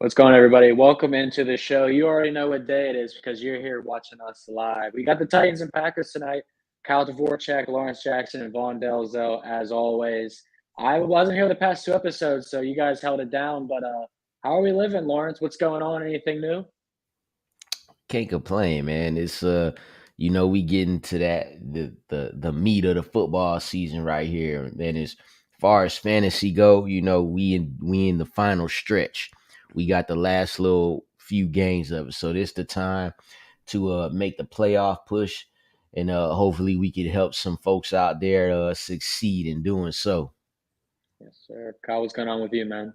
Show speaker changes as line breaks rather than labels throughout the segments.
What's going on, everybody? Welcome into the show. You already know what day it is because you're here watching us live. We got the Titans and Packers tonight. Kyle Dvorchak, Lawrence Jackson, and Vaughn Dalzell, as always. I wasn't here the past two episodes, so you guys held it down. But how are we living, Lawrence? What's going on? Anything new?
Can't complain, man. It's we get into the meat of the football season right here. And as far as fantasy go, we in the final stretch. We got the last little few games of it. So this the time to make the playoff push, and hopefully we can help some folks out there succeed in doing so.
Yes, sir. Kyle, what's going on with you, man?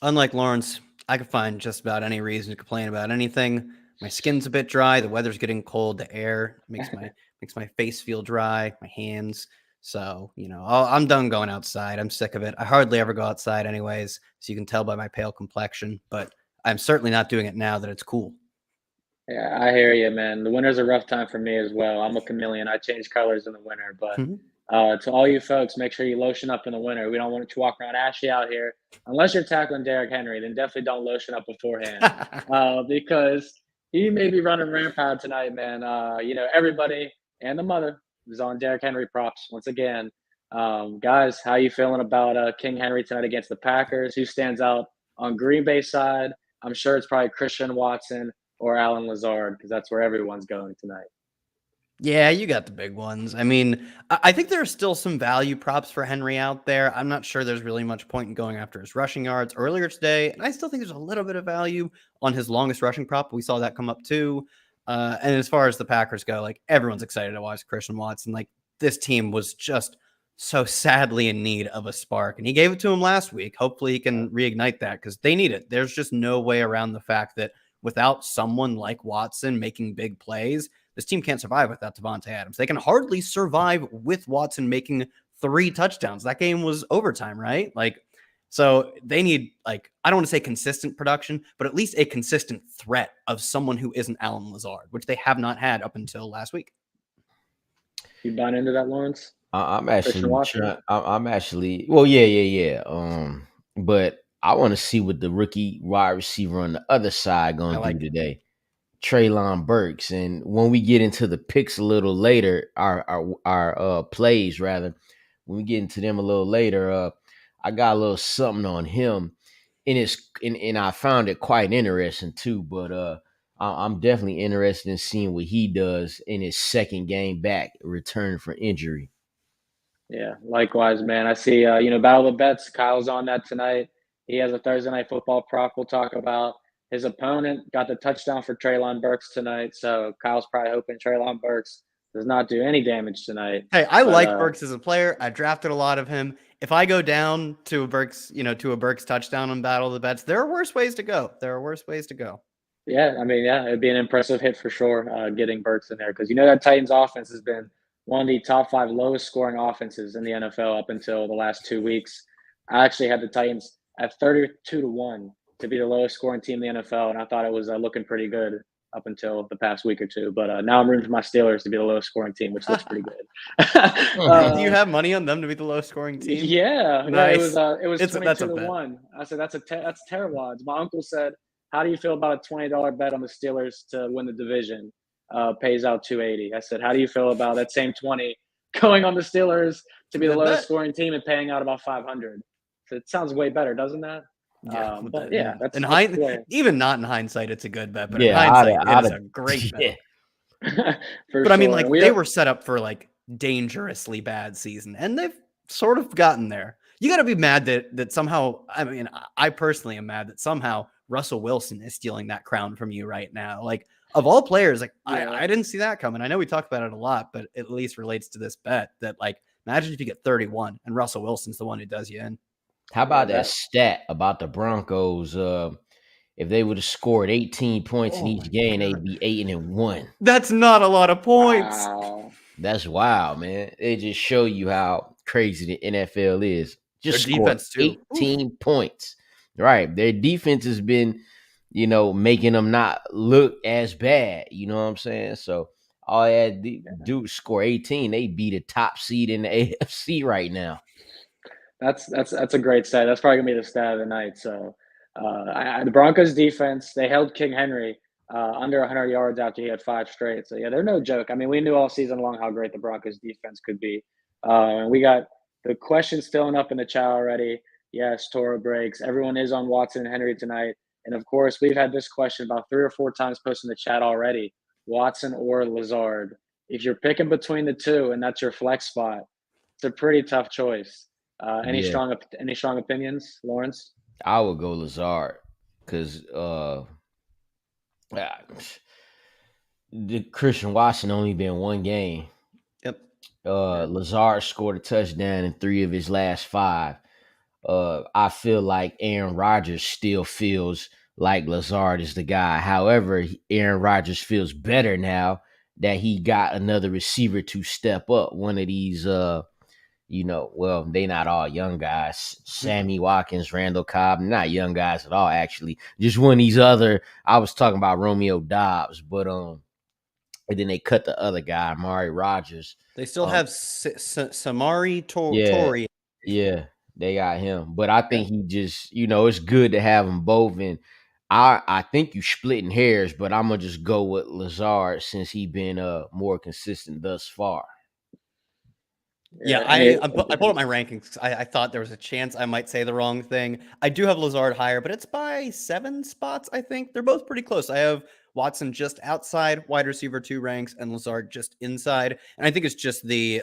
Unlike Lawrence, I could find just about any reason to complain about anything. My skin's a bit dry. The weather's getting cold. The air makes my face feel dry. My hands. So I'm done going outside. I'm sick of it. I hardly ever go outside, anyways. So you can tell by my pale complexion. But I'm certainly not doing it now that it's cool.
Yeah, I hear you, man. The winter's a rough time for me as well. I'm a chameleon. I change colors in the winter. But to all you folks, make sure you lotion up in the winter. We don't want to walk around ashy out here. Unless you're tackling Derrick Henry, then definitely don't lotion up beforehand because he may be running rampant tonight, man. Everybody and the mother is on Derrick Henry props once again. Guys, how you feeling about King Henry tonight against the Packers? Who stands out on Green Bay side? I'm sure it's probably Christian Watson or Alan Lazard because that's where everyone's going tonight.
Yeah, you got the big ones. I mean, I think there are still some value props for Henry out there. I'm not sure there's really much point in going after his rushing yards earlier today. And I still think there's a little bit of value on his longest rushing prop. We saw that come up too. And as far as the Packers go, like everyone's excited to watch Christian Watson. Like this team was just so sadly in need of a spark. And he gave it to him last week. Hopefully he can reignite that because they need it. There's just no way around the fact that without someone like Watson making big plays, this team can't survive without Davante Adams. They can hardly survive with Watson making 3 touchdowns. That game was overtime, right? So they need, I don't want to say consistent production, but at least a consistent threat of someone who isn't Alan Lazard, which they have not had up until last week.
You buying into that, Lawrence?
I'm actually well, yeah. But I want to see what the rookie wide receiver on the other side going to do today. Treylon Burks. And when we get into the picks a little later, our plays rather, when we get into them a little later, I got a little something on him, and I found it quite interesting too. But I'm definitely interested in seeing what he does in his second game back, return from injury.
Yeah, likewise, man. I see, Battle of the Bets. Kyle's on that tonight. He has a Thursday Night Football prop we'll talk about. His opponent got the touchdown for Treylon Burks tonight, so Kyle's probably hoping Treylon Burks does not do any damage tonight.
Hey, I like Burks as a player. I drafted a lot of him. If I go down to a Burks, to a Burks touchdown on Battle of the Bets, there are worse ways to go.
Yeah, I mean, yeah, it'd be an impressive hit for sure, getting Burks in there because that Titans offense has been one of the top 5 lowest scoring offenses in the NFL up until the last 2 weeks. I actually had the Titans at 32-1 to be the lowest scoring team in the NFL, and I thought it was looking pretty good up until the past week or two. But now I'm rooting for my Steelers to be the lowest scoring team, which looks pretty good.
Do you have money on them to be the lowest scoring team?
Yeah,
nice.
It was 22-1. I said that's terrible odds. My uncle said, "How do you feel about a $20 bet on the Steelers to win the division? Pays out $280." I said, "How do you feel about that same 20 going on the Steelers to be the lowest scoring team and paying out about 500?" So it sounds way better, doesn't that?
Yeah,
that's
even not in hindsight, it's a good bet. But in hindsight, it is a great bet. But I mean, they were set up for dangerously bad season, and they've sort of gotten there. You got to be mad that somehow. I mean, I personally am mad that somehow Russell Wilson is stealing that crown from you right now. Of all players, I didn't see that coming. I know we talk about it a lot, but it at least relates to this bet that imagine if you get 31 and Russell Wilson's the one who does you in.
How about that stat about the Broncos? If they would have scored 18 points in each game, they'd be 8-1.
That's not a lot of points.
Wow.
That's wild, man. It just show you how crazy the NFL is. Just
their defense too.
18 points. Right. Their defense has been, making them not look as bad. You know what I'm saying? So all they had to do was score 18. They be the top seed in the AFC right now.
That's a great stat. That's probably gonna be the stat of the night. So The Broncos defense, they held King Henry under 100 yards after he had 5 straight. So, yeah, they're no joke. I mean, we knew all season long how great the Broncos defense could be. And we got the questions filling up in the chat already. Yes, Toro breaks. Everyone is on Watson and Henry tonight. And, of course, we've had this question about 3 or 4 times posted in the chat already. Watson or Lazard. If you're picking between the two and that's your flex spot, it's a pretty tough choice. Any strong opinions, Lawrence?
I would go Lazard because the Christian Watson only been one game.
Yep.
Lazard scored a touchdown in 3 of his last 5. I feel like Aaron Rodgers still feels like Lazard is the guy. However, Aaron Rodgers feels better now that he got another receiver to step up. One of these, well, they not all young guys. Sammy Watkins, Randall Cobb, not young guys at all, actually. Just one of these other, I was talking about Romeo Dobbs, but and then they cut the other guy, Amari Rodgers.
They still have Samari Torrey.
Yeah, they got him. But I think he just, it's good to have them both. And I think you splitting hairs, but I'm going to just go with Lazard since he been more consistent thus far.
Yeah, I pulled up my rankings. I thought there was a chance I might say the wrong thing. I do have Lazard higher, but it's by 7 spots, I think. They're both pretty close. I have Watson just outside wide receiver 2 ranks and Lazard just inside. And I think it's just the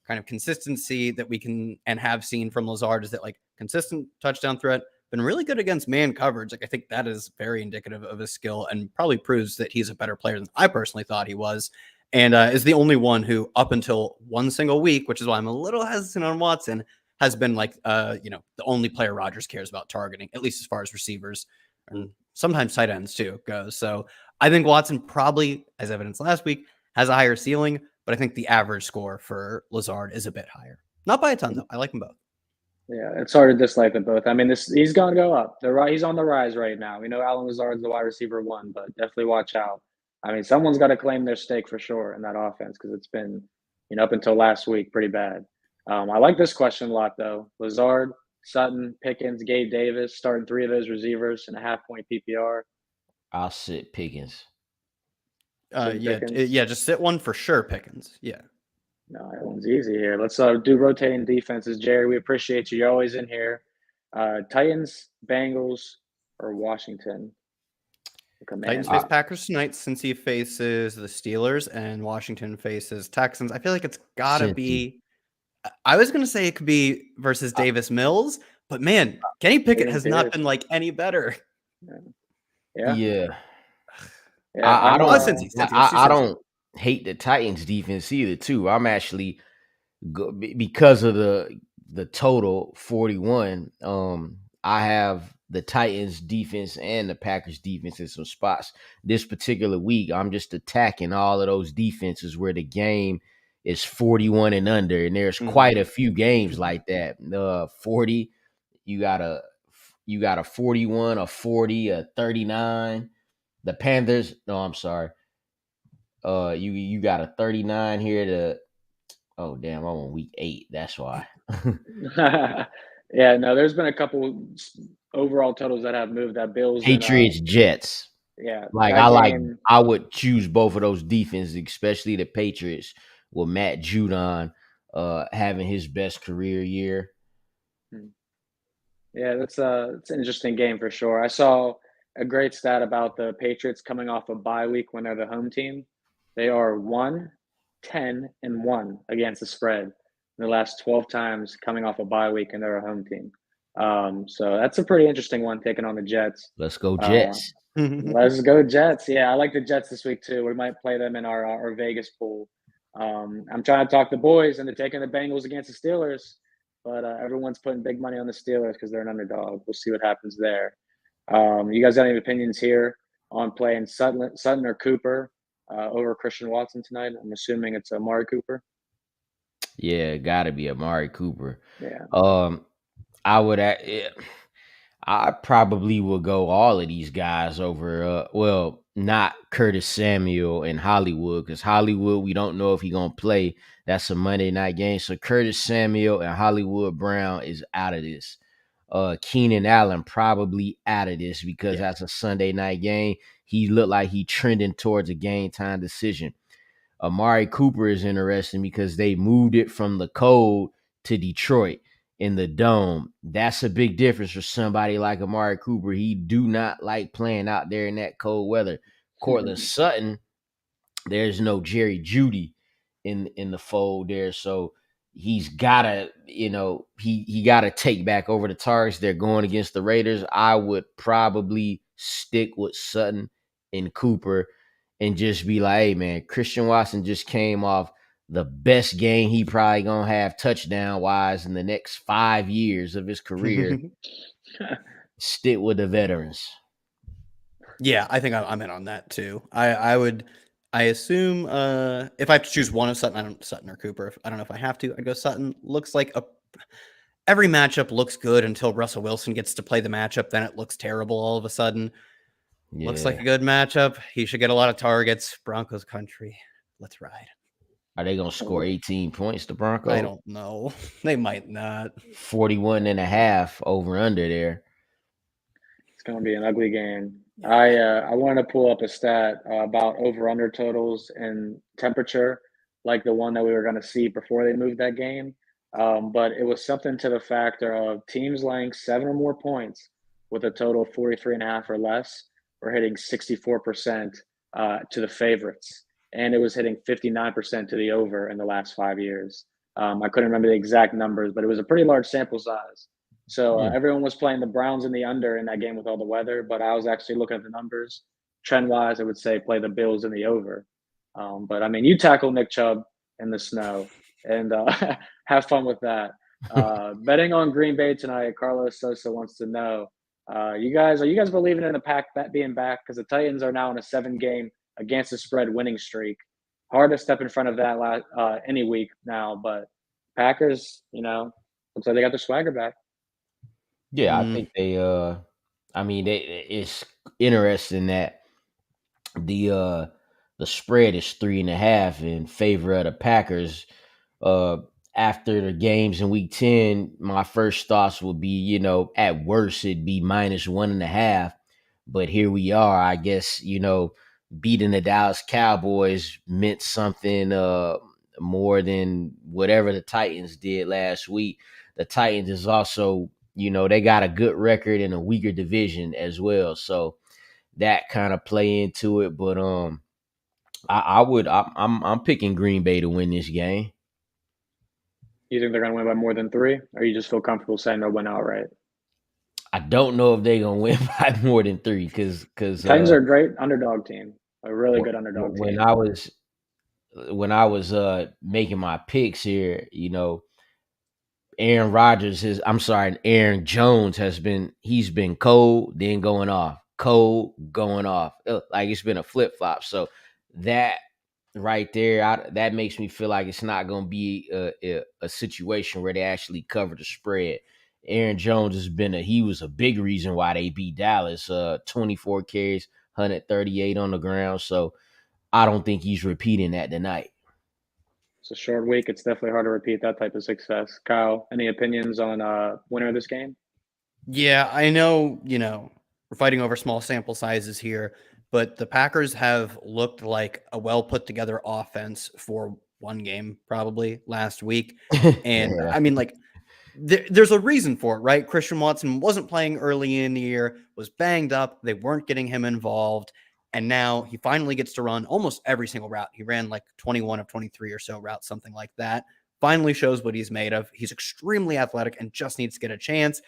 kind of consistency that we can and have seen from Lazard is that consistent touchdown threat, been really good against man coverage. I think that is very indicative of his skill and probably proves that he's a better player than I personally thought he was. And is the only one who, up until one single week, which is why I'm a little hesitant on Watson, has been the only player Rodgers cares about targeting, at least as far as receivers and sometimes tight ends too goes. So I think Watson probably, as evidenced last week, has a higher ceiling, but I think the average score for Lazard is a bit higher. Not by a ton, though. I like them both.
Yeah, it's hard to dislike them both. I mean, he's going to go up. He's on the rise right now. We know Allen Lazard's the wide receiver 1, but definitely watch out. I mean, someone's got to claim their stake for sure in that offense because it's been, up until last week, pretty bad. I like this question a lot, though. Lazard, Sutton, Pickens, Gabe Davis, starting 3 of those receivers in a half-point PPR.
I'll sit Pickens.
Just sit one for sure, Pickens. Yeah.
No, that one's easy here. Let's do rotating defenses. Jerry, we appreciate you. You're always in here. Titans, Bengals, or Washington?
Titans face Packers tonight. Cincy faces the Steelers, and Washington faces Texans. I feel like it's got to be – I was going to say it could be versus Davis Mills, but, man, Kenny Pickett has not been, any better.
Yeah. I don't hate the Titans defense either, too. I'm actually because of the total 41. I have the Titans defense and the Packers defense in some spots. This particular week, I'm just attacking all of those defenses where the game is 41 and under, and there's quite a few games like that. 40, you got a 41, a 40, a 39. The Panthers, no, I'm sorry. You got a 39 here oh damn, I'm on week 8. That's why.
Yeah, no, there's been a couple overall totals that have moved. That Bills,
Patriots, Jets.
Yeah,
I would choose both of those defenses, especially the Patriots with Matt Judon having his best career year.
Yeah, it's an interesting game for sure. I saw a great stat about the Patriots coming off a bye week when they're the home team. They are 1-10-1 against the spread in the last 12 times coming off a bye week, and they're a home team. So that's a pretty interesting one, taking on the Jets.
Let's go Jets.
Let's go Jets. Yeah, I like the Jets this week too. We might play them in our Vegas pool. I'm trying to talk the boys into taking the Bengals against the Steelers, but everyone's putting big money on the Steelers because they're an underdog. We'll see what happens there. You guys got any opinions here on playing Sutton or Cooper over Christian Watson tonight? I'm assuming it's Amari Cooper.
Yeah, got to be Amari Cooper.
Yeah.
I probably will go all of these guys over. Not Curtis Samuel and Hollywood, because Hollywood, we don't know if he's gonna play. That's a Monday night game. So Curtis Samuel and Hollywood Brown is out of this. Keenan Allen probably out of this because that's a Sunday night game. He looked like he trending towards a game time decision. Amari Cooper is interesting because they moved it from the cold to Detroit in the dome. That's a big difference for somebody like Amari Cooper. He do not like playing out there in that cold weather. Cortland Sutton, there's no Jerry Jeudy in the fold there, so he's gotta, he gotta take back over the targets. They're going against the Raiders. I would probably stick with Sutton and Cooper and just be like, hey man, Christian Watson just came off the best game he probably gonna have touchdown wise in the next 5 years of his career. Stick with the veterans.
Yeah, I think I'm in on that too. I assume if I have to choose one of Sutton or Cooper, I don't know if I have to. I'd go Sutton. Looks like every matchup looks good until Russell Wilson gets to play the matchup. Then it looks terrible all of a sudden. Yeah. Looks like a good matchup. He should get a lot of targets. Broncos country. Let's ride.
Are they going to score 18 points, the Broncos?
I don't know. They might not.
41.5 over under there.
It's going to be an ugly game. I wanted to pull up a stat about over-under totals and temperature, like the one that we were going to see before they moved that game. But it was something to the factor of teams laying 7 or more points with a total of 43.5 or less were hitting 64% to the favorites. And it was hitting 59% to the over in the last 5 years. I couldn't remember the exact numbers, but it was a pretty large sample size. So everyone was playing the Browns in the under in that game with all the weather, but I was actually looking at the numbers. Trend-wise, I would say play the Bills in the over. But, I mean, you tackle Nick Chubb in the snow and have fun with that. Betting on Green Bay tonight, Carlos Sosa wants to know, are you guys believing in the pack being back? Because the Titans are now in a 7-game against the spread winning streak. Hard to step in front of that any week now, but Packers, looks like they got their swagger back.
Yeah, I think they it's interesting that the spread is 3.5 in favor of the Packers. After the games in week 10, my first thoughts would be, at worst it'd be -1.5. But here we are. I guess, beating the Dallas Cowboys meant something more than whatever the Titans did last week. The Titans is also, they got a good record in a weaker division as well. So that kind of play into it. But I'm picking Green Bay to win this game.
You think they're going to win by more than 3, or you just feel comfortable saying they'll win outright?
I don't know if they're going to win by more than 3 because
Titans are a great underdog team, a really good underdog team.
When I was making my picks here, Aaron Jones he's been cold, then going off, cold, going off. Like it's been a flip-flop. So that right there, that makes me feel like it's not going to be a situation where they actually cover the spread. Aaron Jones he was a big reason why they beat Dallas. 24 carries, 138 on the ground. So I don't think he's repeating that tonight.
It's a short week. It's definitely hard to repeat that type of success. Kyle, any opinions on winner of this game?
Yeah, I know, we're fighting over small sample sizes here, but the Packers have looked like a well put together offense for one game probably last week. And yeah. I mean, there's a reason for it, right? Christian Watson wasn't playing early in the year, was banged up. They weren't getting him involved. And now he finally gets to run almost every single route. He ran 21 of 23 or so routes, something like that. Finally shows what he's made of. He's extremely athletic and just needs to get a chance.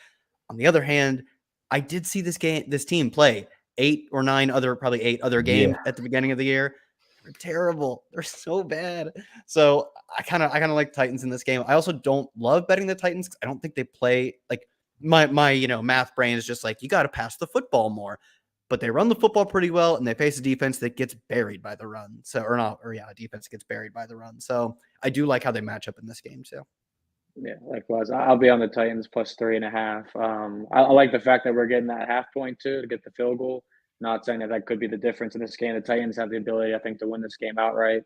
On the other hand, I did see this team play 8 other games at the beginning of the year. They're terrible. They're so bad. So I kind of like Titans in this game. I also don't love betting the Titans because I don't think they play my math brain is just you got to pass the football more. But they run the football pretty well, and they face a defense that gets buried by the run. A defense gets buried by the run. So I do like how they match up in this game too.
Yeah, likewise. I'll be on the Titans plus 3.5. I like the fact that we're getting that half point too to get the field goal. Not saying that could be the difference in this game. The Titans have the ability, I think, to win this game outright.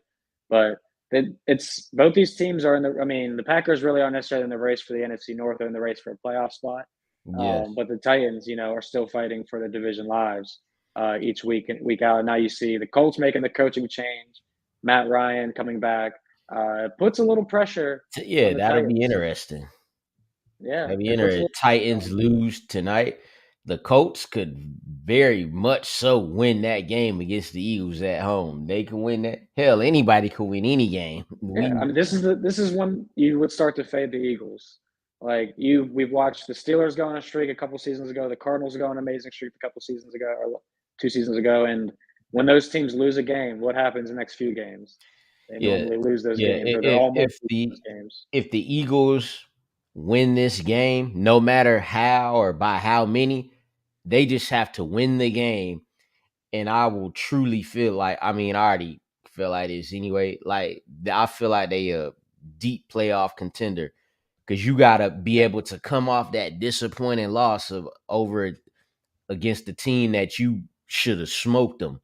But it's both these teams are the Packers really aren't necessarily in the race for the NFC North or in the race for a playoff spot.
Yes.
But the Titans, are still fighting for the division lives each week and week out. And now you see the Colts making the coaching change, Matt Ryan coming back, puts a little pressure on
Yeah,
the
that'll be
Titans.
interesting.
Yeah,
That'll be
it puts a
interesting.
little
Titans lose tonight. The Colts could very much so win that game against the Eagles at home. They can win that. Hell, anybody could win any game.
Yeah, I mean, this is when you would start to fade the Eagles. Like we've watched the Steelers go on a streak a couple seasons ago, the Cardinals go on an amazing streak a couple seasons ago, or 2 seasons ago, and when those teams lose a game, what happens the next few games? They
Yeah,
normally lose those
yeah.
games, or they're almost
If
losing those games.
the Eagles win this game, no matter how or by how many, they just have to win the game, and I will truly feel like, I mean, I already feel like this anyway. Like I feel like they a deep playoff contender, because you gotta be able to come off that disappointing loss of over against the team that you should have smoked them,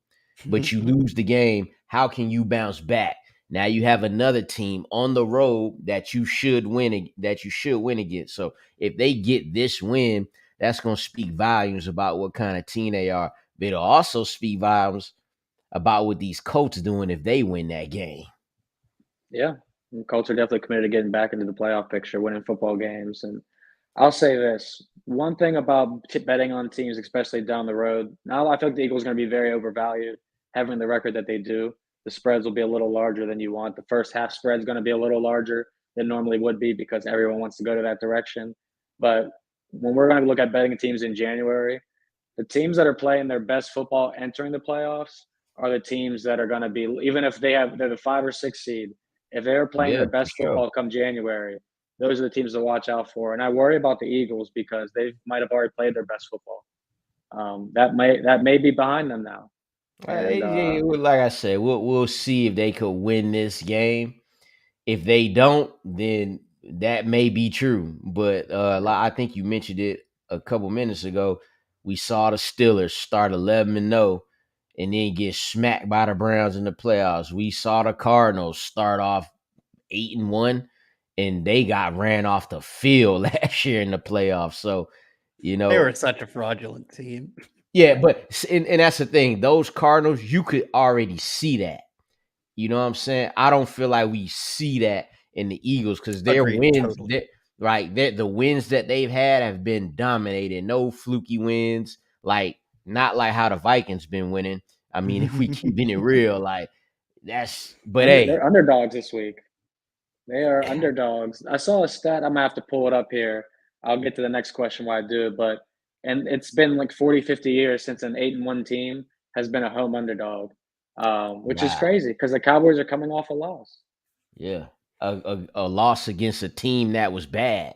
but you lose the game. How can you bounce back? Now you have another team on the road that you should win, against. So if they get this win, that's going to speak volumes about what kind of team they are. But it'll also speak volumes about what these Colts doing if they win that game.
Yeah, and Colts are definitely committed to getting back into the playoff picture, winning football games. And I'll say this one thing about betting on teams, especially down the road. Now, I feel like the Eagles are going to be very overvalued, having the record that they do. The spreads will be a little larger than you want. The first half spread is going to be a little larger than normally would be because everyone wants to go to that direction. But when we're going to look at betting teams in January, the teams that are playing their best football entering the playoffs are the teams that are going to be, even if they're the 5 or 6 seed, if they're playing
Yeah,
their
for
best
sure.
football come January, those are the teams to watch out for. And I worry about the Eagles because they might have already played their best football. That may be behind them now. And
Like I said, we'll see if they could win this game. If they don't, then that may be true. But I think you mentioned it a couple minutes ago. We saw the Steelers start 11-0 and then get smacked by the Browns in the playoffs. We saw the Cardinals start off 8-1 and they got ran off the field last year in the playoffs. So,
they were such a fraudulent team.
Yeah, but and that's the thing. Those Cardinals, you could already see that. You know what I'm saying? I don't feel like we see that in the Eagles because their wins,
totally.
the wins that they've had have been dominated. No fluky wins, not like how the Vikings been winning. I mean, if we keeping it real, but hey,
they're underdogs this week. They are underdogs. I saw a stat. I'm gonna have to pull it up here. I'll get to the next question while I do it, and it's been like 40, 50 years since an 8-1 team has been a home underdog, which is crazy because the Cowboys are coming off a loss.
Yeah, a loss against a team that was bad.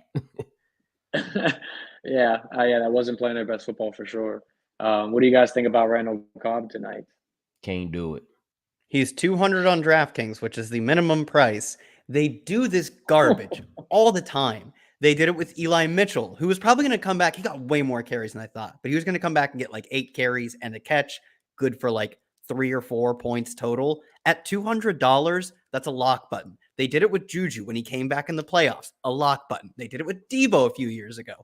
Yeah, that wasn't playing their best football for sure. What do you guys think about Randall Cobb tonight?
Can't do it.
He's 200 on DraftKings, which is the minimum price. They do this garbage all the time. They did it with Eli Mitchell, who was probably going to come back. He got way more carries than I thought, but he was going to come back and get like 8 carries and a catch, good for like 3 or 4 points total. At $200, that's a lock button. They did it with Juju when he came back in the playoffs, a lock button. They did it with Debo a few years ago.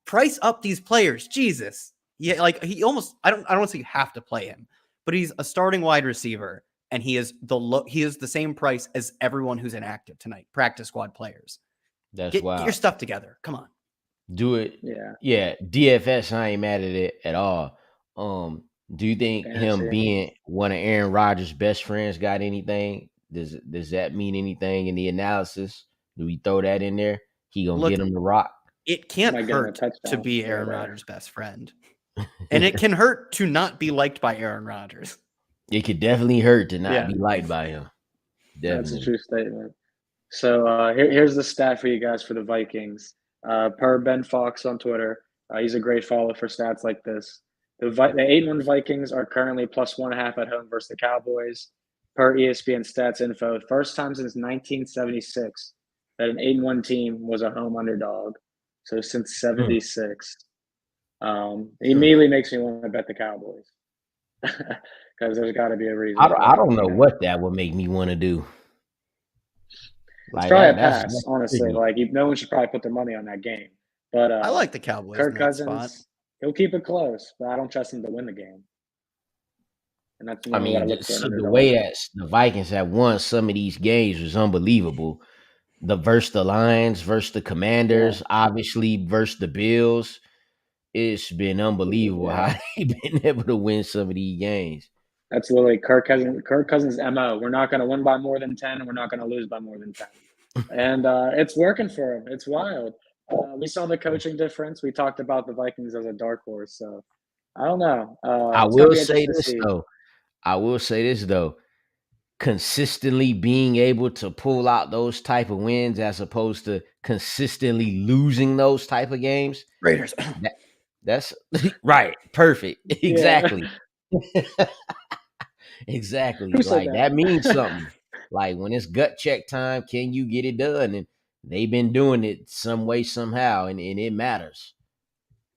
Price up these players, Jesus. Yeah, like he almost, I don't want to say you have to play him, but he's a starting wide receiver. And he is the same price as everyone who's inactive tonight, practice squad players. Get your stuff together. Come on.
Do it.
Yeah.
DFS, I ain't mad at it at all. Do you think him being one of Aaron Rodgers' best friends got anything? Does that mean anything in the analysis? Do we throw that in there? He gonna get him to rock?
It can't hurt to be Aaron Rodgers' best friend. And it can hurt to not be liked by Aaron Rodgers.
It could definitely hurt to not be liked by him. Definitely.
That's a true statement. So here's the stat for you guys for the Vikings. Per Ben Fox on Twitter, he's a great follow for stats like this. The 8-1 Vikings are currently plus 1.5 at home versus the Cowboys. Per ESPN Stats Info, first time since 1976 that an 8-1 team was a home underdog. So since 76. Immediately makes me want to bet the Cowboys. Because there's got to be a reason.
I don't know what that would make me want to do.
It's probably a pass, honestly. Like no one should probably put their money on that game. But
I like the Cowboys
Kirk
in that spot.
Cousins, he'll keep it close, but I don't trust him to win the game. And that's
I
normally what I
mean,
look for an
so the
underdog.
way that the Vikings have won some of these games was unbelievable. Versus the Lions, versus the Commanders, obviously versus the Bills. It's been unbelievable how they've been able to win some of these games.
That's literally Kirk Cousins' MO. We're not going to win by more than 10, and we're not going to lose by more than 10. And it's working for him. It's wild. We saw the coaching difference. We talked about the Vikings as a dark horse. So I don't know.
I will say this though. Consistently being able to pull out those type of wins as opposed to consistently losing those type of games.
Raiders.
That's right. Perfect. Exactly. Exactly. Like that means something. Like when it's gut check time, can you get it done? And they've been doing it some way, somehow, and it matters.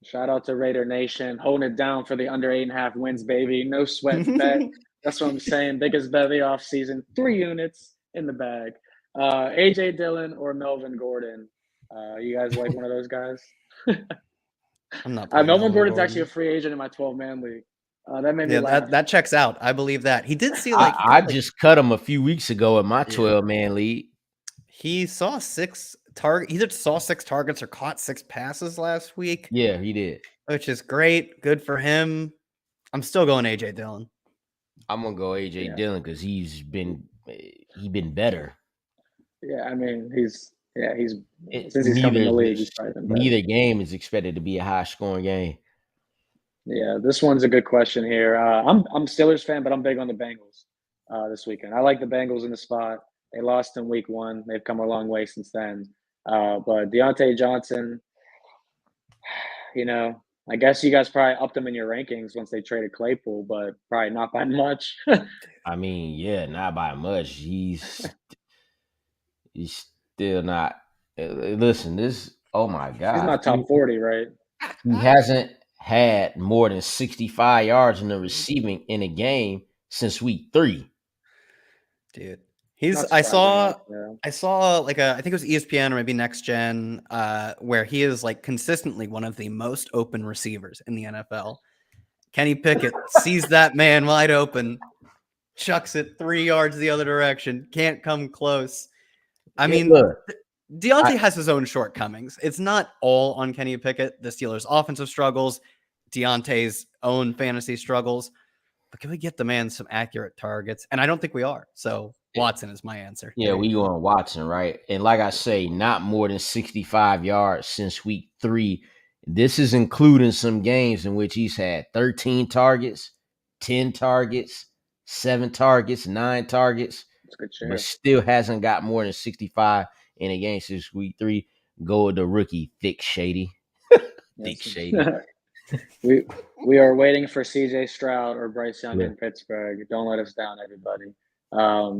Shout out to Raider Nation, holding it down for the under 8.5 wins, baby. No sweat bet. That's what I'm saying. Biggest bevy off season. 3 units in the bag. AJ Dillon or Melvin Gordon. You guys like one of those guys?
I'm not.
Melvin Gordon's actually a free agent in my 12-man league. That made me laugh.
That checks out. I believe that. He did see
I just cut him a few weeks ago in my 12-man league.
He saw 6 targets. Either saw 6 targets or caught 6 passes last week.
Yeah, he did.
Which is great. Good for him. I'm still going AJ Dillon.
I'm gonna go AJ Dillon because he's been better.
Yeah, I mean since he's come in the league, he's probably been better.
Neither game is expected to be a high scoring game.
Yeah, this one's a good question here. I'm a Steelers fan, but I'm big on the Bengals this weekend. I like the Bengals in the spot. They lost in week 1. They've come a long way since then. But Deontay Johnson, I guess you guys probably upped him in your rankings once they traded Claypool, but probably not by much.
I mean, yeah, not by much. He's still not. Listen, oh my God.
He's not top 40, right?
He hasn't had more than 65 yards in the receiving in a game since week 3.
Dude. I saw like I think it was ESPN or maybe Next Gen, where he is like consistently one of the most open receivers in the NFL. Kenny Pickett sees that man wide open, chucks it 3 yards the other direction, can't come close. I mean, Deontay has his own shortcomings. It's not all on Kenny Pickett, the Steelers' offensive struggles, Deontay's own fantasy struggles. But can we get the man some accurate targets? And I don't think we are. So Watson is my answer.
Yeah, we going Watson, right? And like I say, not more than 65 yards since week 3. This is including some games in which he's had 13 targets, 10 targets, 7 targets, 9 targets, but still hasn't got more than 65 in a game since week 3. Go with the rookie, Thick Shady. Thick Shady.
We are waiting for CJ Stroud or Bryce Young in Pittsburgh. Don't let us down, everybody.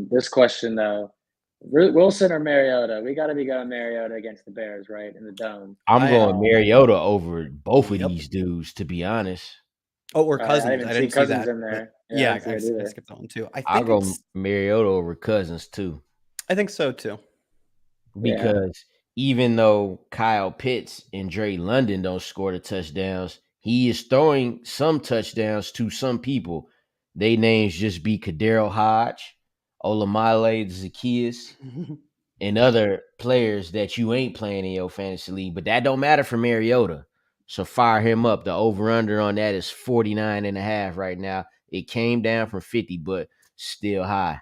This question, though, Wilson or Mariota? We got to be going Mariota against the Bears, right, in the Dome.
I'm going Mariota over both of these dudes, to be honest.
Oh, or Cousins.
I didn't see Cousins in there.
Yeah, I skipped that one, too.
I'll go Mariota over Cousins, too.
I think so, too.
Because even though Kyle Pitts and Dre London don't score the touchdowns, he is throwing some touchdowns to some people. They names just be Kadero Hodge, Olamide Zaccheaus, and other players that you ain't playing in your fantasy league. But that don't matter for Mariota. So fire him up. The over-under on that is 49.5 right now. It came down from 50, but still high.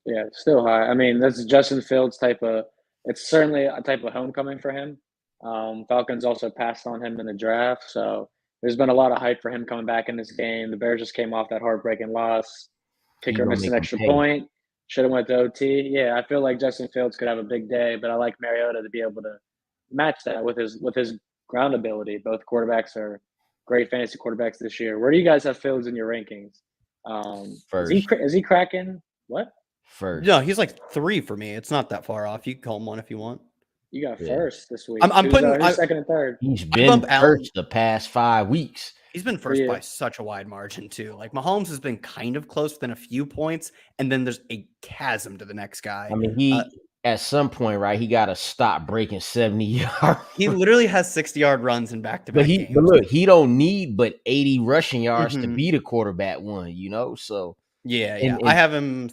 Yeah, still high. I mean, this is Justin Fields it's certainly a type of homecoming for him. Falcons also passed on him in the draft, so there's been a lot of hype for him coming back in this game. The Bears just came off that heartbreaking loss. Kicker missed an extra point. Should have went to OT. Yeah, I feel like Justin Fields could have a big day, but I like Mariota to be able to match that with his ground ability. Both quarterbacks are great fantasy quarterbacks this year. Where do you guys have Fields in your rankings?
First.
Is he cracking? What?
First.
No, he's like 3 for me. It's not that far off. You can call him 1 if you want.
You got first this week.
I'm putting
second and third.
He's been first the past 5 weeks.
He's been first by such a wide margin too. Like Mahomes has been kind of close within a few points, and then there's a chasm to the next guy.
I mean, at some point, right, he got to stop breaking 70 yards.
He literally has 60-yard runs in back-to-back games.
But look, he don't need but 80 rushing yards to be the quarterback one, you know? So
yeah. I have him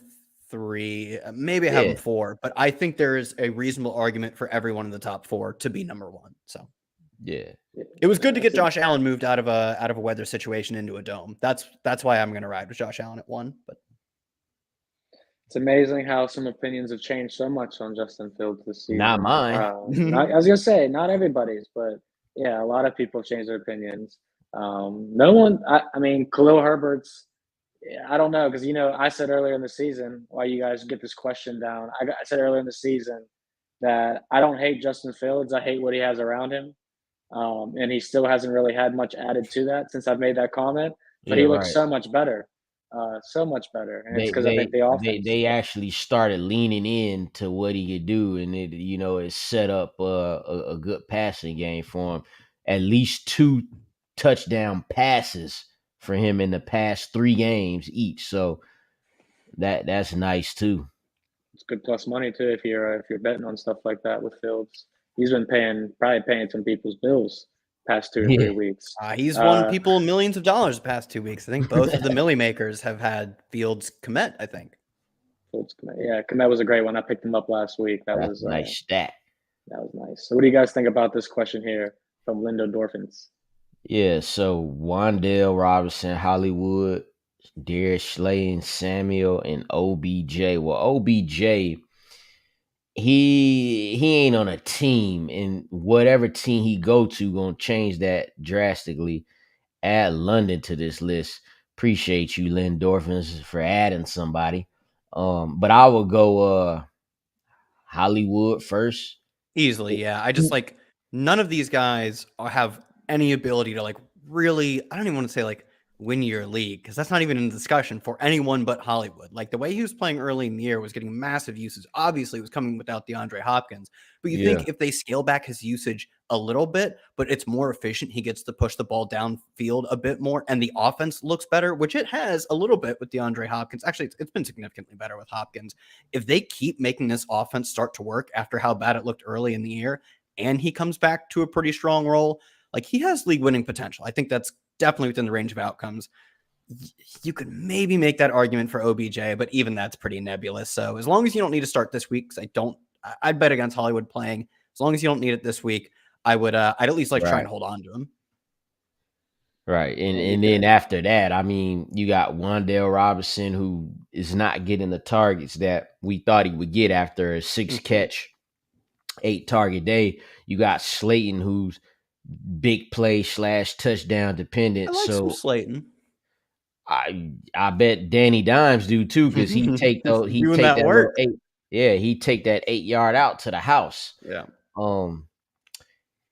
3, maybe I have him 4, but I think there is a reasonable argument for everyone in the top 4 to be number 1. So
yeah,
it was good to get Josh Allen moved out of a weather situation into a dome. That's why I'm going to ride with Josh Allen at 1. But
it's amazing how some opinions have changed so much on Justin Fields this season.
not mine.
I was gonna say not everybody's, but yeah, a lot of people have changed their opinions. No one. I mean, Khalil Herbert's. I don't know because I said earlier in the season why you guys get this question down. I said earlier in the season that I don't hate Justin Fields. I hate what he has around him, and he still hasn't really had much added to that since I've made that comment. But he looks so much better. So much better, and it's because I think the offense.
They actually started leaning in to what he could do, and it set up a good passing game for him. At least 2 touchdown passes for him in the past 3 games each, so that's nice too.
It's good plus money too if you're betting on stuff like that with Fields. He's been probably paying some people's bills past 2 or 3 weeks.
He's won people millions of dollars the past 2 weeks. I think both of the Millie makers have had Fields commit, I think.
Fields commit. Yeah, commit was a great one. I picked him up last week. That was
a nice stat.
That was nice. So what do you guys think about this question here from Lindo Dorfins?
Yeah, so Wan'Dale Robinson, Hollywood, Darius Slayton, Samuel, and OBJ. Well, OBJ, he ain't on a team, and whatever team he go to gonna change that drastically. Add London to this list. Appreciate you, Lynn Dorfins, for adding somebody. But I will go Hollywood first.
Easily, yeah. I just none of these guys have any ability to really, I don't even want to say win your league, because that's not even in discussion for anyone but Hollywood. The way he was playing early in the year was getting massive usage. Obviously, it was coming without DeAndre Hopkins. But you think if they scale back his usage a little bit, but it's more efficient, he gets to push the ball downfield a bit more, and the offense looks better, which it has a little bit with DeAndre Hopkins. Actually, it's been significantly better with Hopkins. If they keep making this offense start to work after how bad it looked early in the year, and he comes back to a pretty strong role, he has league winning potential. I think that's definitely within the range of outcomes. You could maybe make that argument for OBJ, but even that's pretty nebulous. So as long as you don't need to start this week, because I'd bet against Hollywood playing. As long as you don't need it this week, I'd at least try and hold on to him.
Right. And then after that, I mean, you got Wan'Dale Robinson, who is not getting the targets that we thought he would get after a 6-catch, 8-target day. You got Slayton, who's big play / touchdown dependent.
I like some Slayton.
I bet Danny Dimes do too, because he take that 8-yard out to the house.
Yeah.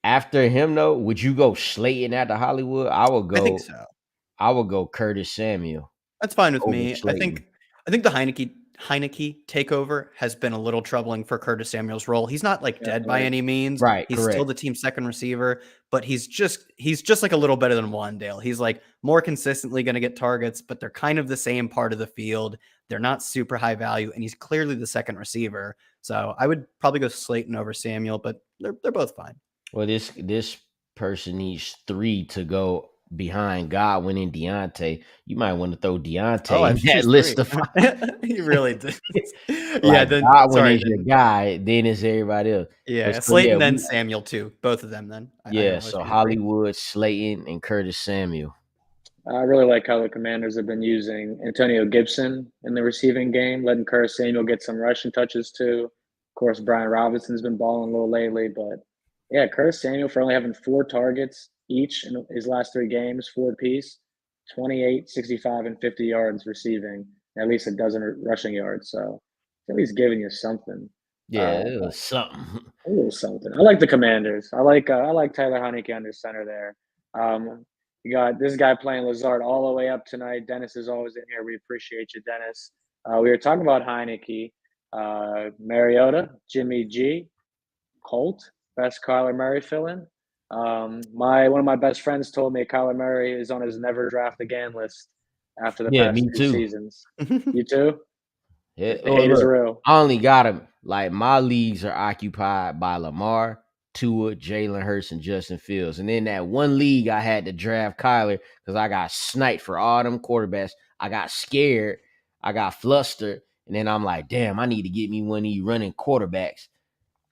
After him though, would you go Slayton after Hollywood? I think
so.
I would go Curtis Samuel.
That's fine with me. Slayton. I think the Heineke takeover has been a little troubling for Curtis Samuel's role. He's not dead by any means.
Right.
He's still the team's second receiver, but he's just a little better than Wan'Dale. He's more consistently going to get targets, but they're kind of the same part of the field. They're not super high value, and he's clearly the second receiver. So I would probably go Slayton over Samuel, but they're both fine.
Well, this person needs 3 to go behind Godwin and Deontay. You might want to throw Deontay in that list of 5.
He really did.
Then Godwin is your guy, then it's everybody else.
Yeah, Slayton, then Samuel too. Both of them then.
So Hollywood, Slayton, and Curtis Samuel.
I really like how the Commanders have been using Antonio Gibson in the receiving game, letting Curtis Samuel get some rushing touches too. Of course, Brian Robinson's been balling a little lately, but yeah, Curtis Samuel for only having 4 targets each in his last 3 games, 4 apiece, 28, 65, and 50 yards receiving, and at least a dozen rushing yards. So at least giving you something.
Yeah, it was something.
A little something. I like the Commanders. I like Tyler Heineke under center there. You got this guy playing Lazard all the way up tonight. Dennis is always in here. We appreciate you, Dennis. We were talking about Heineke, Mariota, Jimmy G, Colt, best Kyler Murray fill-in. One of my best friends told me Kyler Murray is on his never draft again list after the past 2 seasons. You too?
Yeah,
The hate is real.
I only got him. Like, my leagues are occupied by Lamar, Tua, Jalen Hurts, and Justin Fields. And then that one league, I had to draft Kyler because I got sniped for all them quarterbacks. I got scared. I got flustered. And then I'm like, damn, I need to get me one of these running quarterbacks.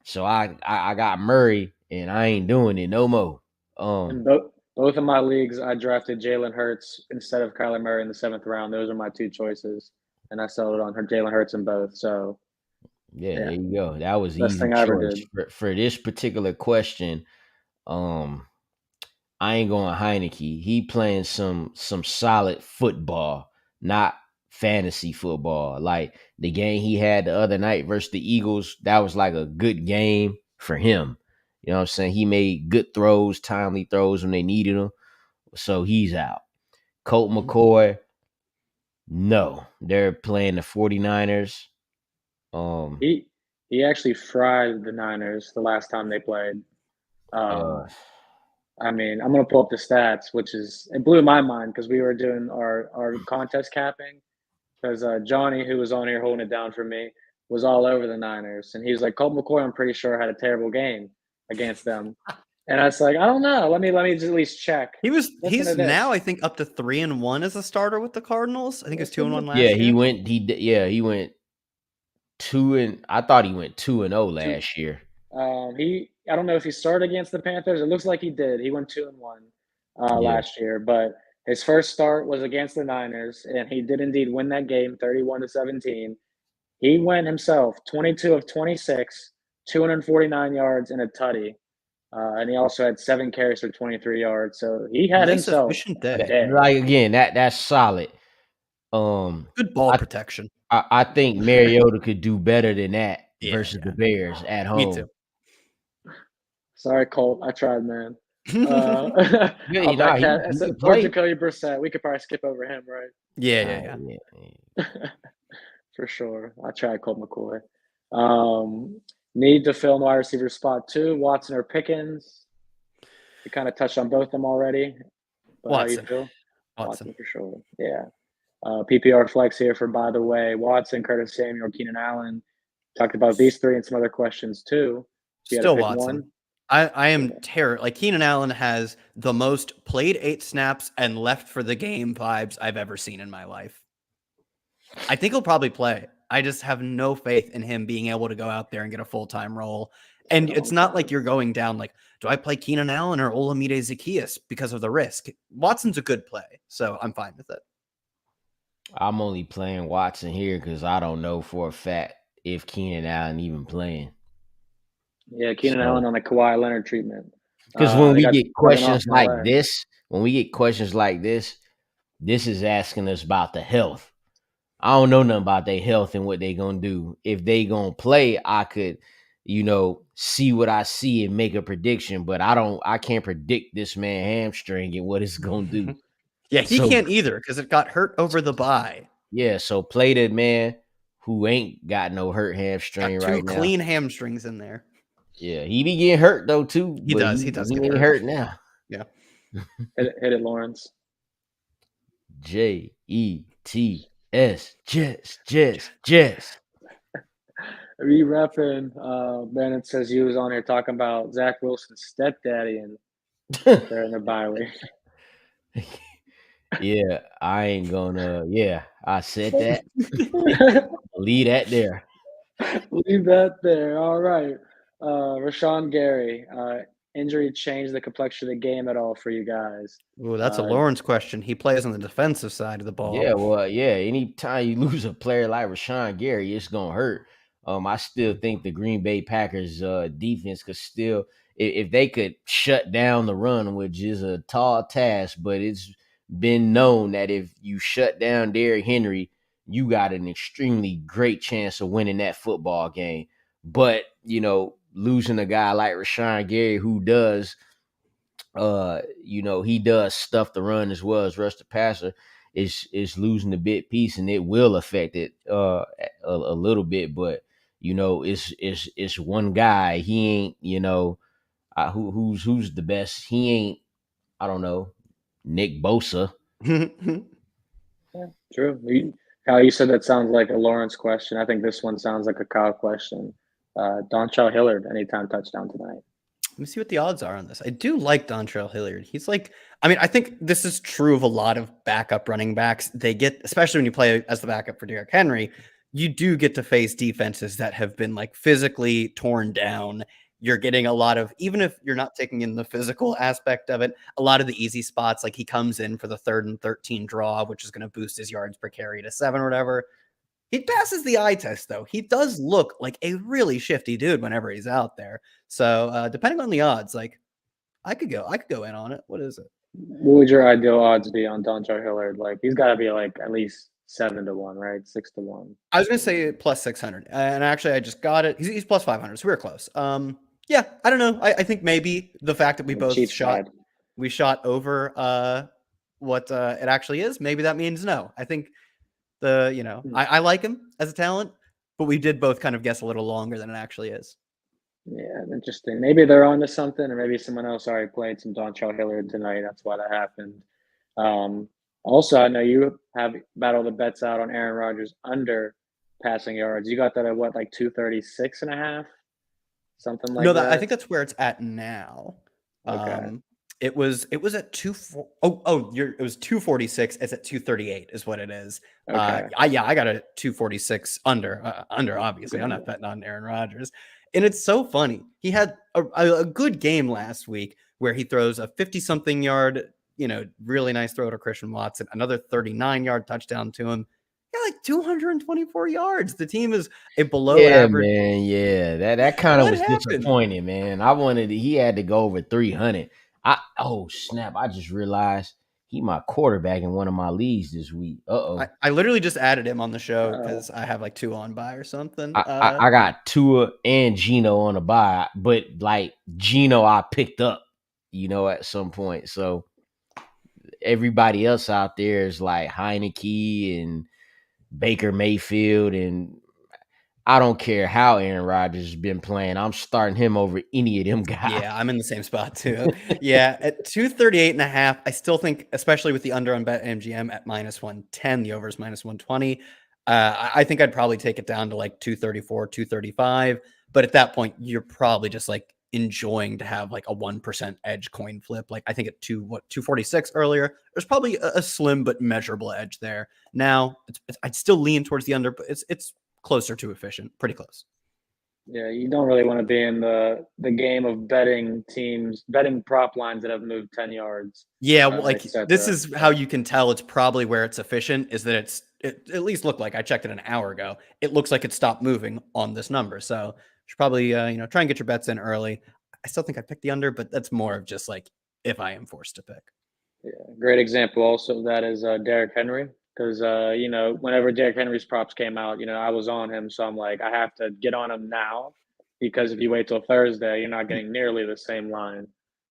So I got Murray, and I ain't doing it no more.
In both of my leagues, I drafted Jalen Hurts instead of Kyler Murray in the 7th round. Those are my two choices, and I settled on Jalen Hurts in both. So,
yeah, there you go. That was
best
easy
thing I ever
choice
did.
for this particular question. I ain't going Heineke. He playing some solid football, not fantasy football. Like the game he had the other night versus the Eagles, that was like a good game for him. You know what I'm saying? He made good throws, timely throws when they needed him. So he's out. Colt McCoy, no. They're playing the 49ers.
He actually fried the Niners the last time they played. I mean, I'm gonna pull up the stats, it blew my mind because we were doing our contest capping because Johnny, who was on here holding it down for me, was all over the Niners, and he was like, Colt McCoy, I'm pretty sure had a terrible game against them, and I was like, I don't know. Let me just at least check.
He's now, I think, up to 3-1 as a starter with the Cardinals. I think it was 2-1 last
year.
Yeah,
he went 2 I thought he went 2-0 last year.
I don't know if he started against the Panthers. It looks like he did. He went 2-1 last year, but his first start was against the Niners, and he did indeed win that game, 31-17. He went himself 22 of 26, 249 yards and a tutty, and he also had 7 carries for 23 yards. So he had himself a day.
Like again, that's solid.
Good ball protection.
I think Mariota could do better than that versus the Bears at home.
Me too.
Sorry, Colt. I tried, man.
Jacoby
Brissett. We could probably skip over him, right?
Yeah.
For sure. I tried Colt McCoy. Need to fill in wide receiver spot 2, Watson or Pickens. We kind of touched on both of them already. But
Watson.
How you feel? Watson for sure. Yeah. PPR flex here for, by the way, Watson, Curtis Samuel, Keenan Allen. Talked about these 3 and some other questions too.
Still Watson. I am terrible. Like, Keenan Allen has the most played 8 snaps and left for the game vibes I've ever seen in my life. I think he'll probably play. I just have no faith in him being able to go out there and get a full-time role. And it's not like you're going down like, do I play Keenan Allen or Olamide Zaccheaus because of the risk? Watson's a good play, so I'm fine with it.
I'm only playing Watson here because I don't know for a fact if Keenan Allen even playing.
Yeah, Keenan Allen on the Kawhi Leonard treatment.
Because when we get questions like this, this is asking us about the health. I don't know nothing about their health and what they gonna do. If they gonna play, I could, see what I see and make a prediction. But I can't predict this man hamstring and what it's gonna do.
Yeah, he can't either because it got hurt over the bye.
Yeah, so play the man who ain't got no hurt hamstring right now.
2 clean hamstrings in there.
Yeah, he be getting hurt though too.
He does. He
ain't hurt now.
Yeah. Hit it, Lawrence.
JETS, Jets.
We repping. Bennett says you was on here talking about Zach Wilson's stepdaddy and they're in the bye week.
Yeah, I ain't gonna. Yeah, I said that. Leave that there.
Leave that there. All right. Rashawn Gary, injury changed the complexion of the game at all for you guys?
Oh, that's a Lawrence question. He plays on the defensive side of the ball.
Yeah, well, yeah. Anytime you lose a player like Rashawn Gary, it's gonna hurt. I still think the Green Bay Packers defense could still, if they could shut down the run, which is a tall task, but it's been known that if you shut down Derrick Henry, you got an extremely great chance of winning that football game. But, losing a guy like Rashawn Gary who does, he does stuff the run as well as rush the passer, is losing a big piece, and it will affect it a little bit. But, it's one guy. He ain't, who's the best. He ain't, I don't know, Nick Bosa.
Yeah, true. Kyle, you said that sounds like a Lawrence question. I think this one sounds like a Kyle question. Dontrell Hilliard, anytime touchdown tonight.
Let me see what the odds are on this. I do like Dontrell Hilliard. He's like, I mean, I think this is true of a lot of backup running backs. They get, especially when you play as the backup for Derrick Henry, you do get to face defenses that have been like physically torn down. You're getting a lot of, even if you're not taking in the physical aspect of it, a lot of the easy spots, like he comes in for the 3rd and 13 draw, which is going to boost his yards per carry to 7 or whatever. He passes the eye test, though. He does look like a really shifty dude whenever he's out there. So depending on the odds, like I could go in on it. What is it?
What would your ideal odds be on Dontrell Hilliard? Like he's got to be like at least 7-1, right? 6-1.
I was gonna say plus 600, and actually I just got it. He's plus 500, so we were close. Yeah, I don't know. I think maybe the fact that we both shot over what it actually is, maybe that means no. I think I like him as a talent, but we did both kind of guess a little longer than it actually is.
Yeah, interesting. Maybe they're onto something, or maybe someone else already played some Dontrell Hilliard tonight. That's why that happened. Also, I know you have battled the bets out on Aaron Rodgers under passing yards. You got that at what, like 236.5? Something like that?
No, I think that's where it's at now.
Okay.
It was at it was 246. It's at 238 is what it is.
Okay.
I got a 246 under obviously. I'm not betting on Aaron Rodgers. And it's so funny. He had a good game last week where he throws a 50-something yard, really nice throw to Christian Watson, another 39-yard touchdown to him. Yeah, like 224 yards. The team is a below average.
Man, yeah, that kind of was disappointing, man. He had to go over 300. Snap! I just realized he my quarterback in one of my leagues this week.
I literally just added him on the show because I have like 2 on bye or something.
I got Tua and Geno on a bye, but like Geno I picked up, at some point. So everybody else out there is like Heineke and Baker Mayfield, and I don't care how Aaron Rodgers has been playing. I'm starting him over any of them guys.
Yeah, I'm in the same spot too. Yeah, at 238.5, I still think, especially with the under on BetMGM at -110, the over is -120. I think I'd probably take it down to like 234, 235. But at that point, you're probably just like enjoying to have like a 1% edge coin flip. Like I think at 246 earlier, there's probably a slim but measurable edge there. Now, I'd still lean towards the under, but it's closer to efficient, pretty close.
Yeah, you don't really want to be in the game of betting prop lines that have moved 10 yards.
Yeah, this is how you can tell it's probably where it's efficient, is that it at least looked like, I checked it an hour ago, it looks like it stopped moving on this number. So you should probably try and get your bets in early. I still think I'd pick the under, but that's more of just like if I am forced to pick.
Yeah, great example also of that is Derrick Henry. Because, whenever Derrick Henry's props came out, I was on him. So I'm like, I have to get on him now, because if you wait till Thursday, you're not getting nearly the same line.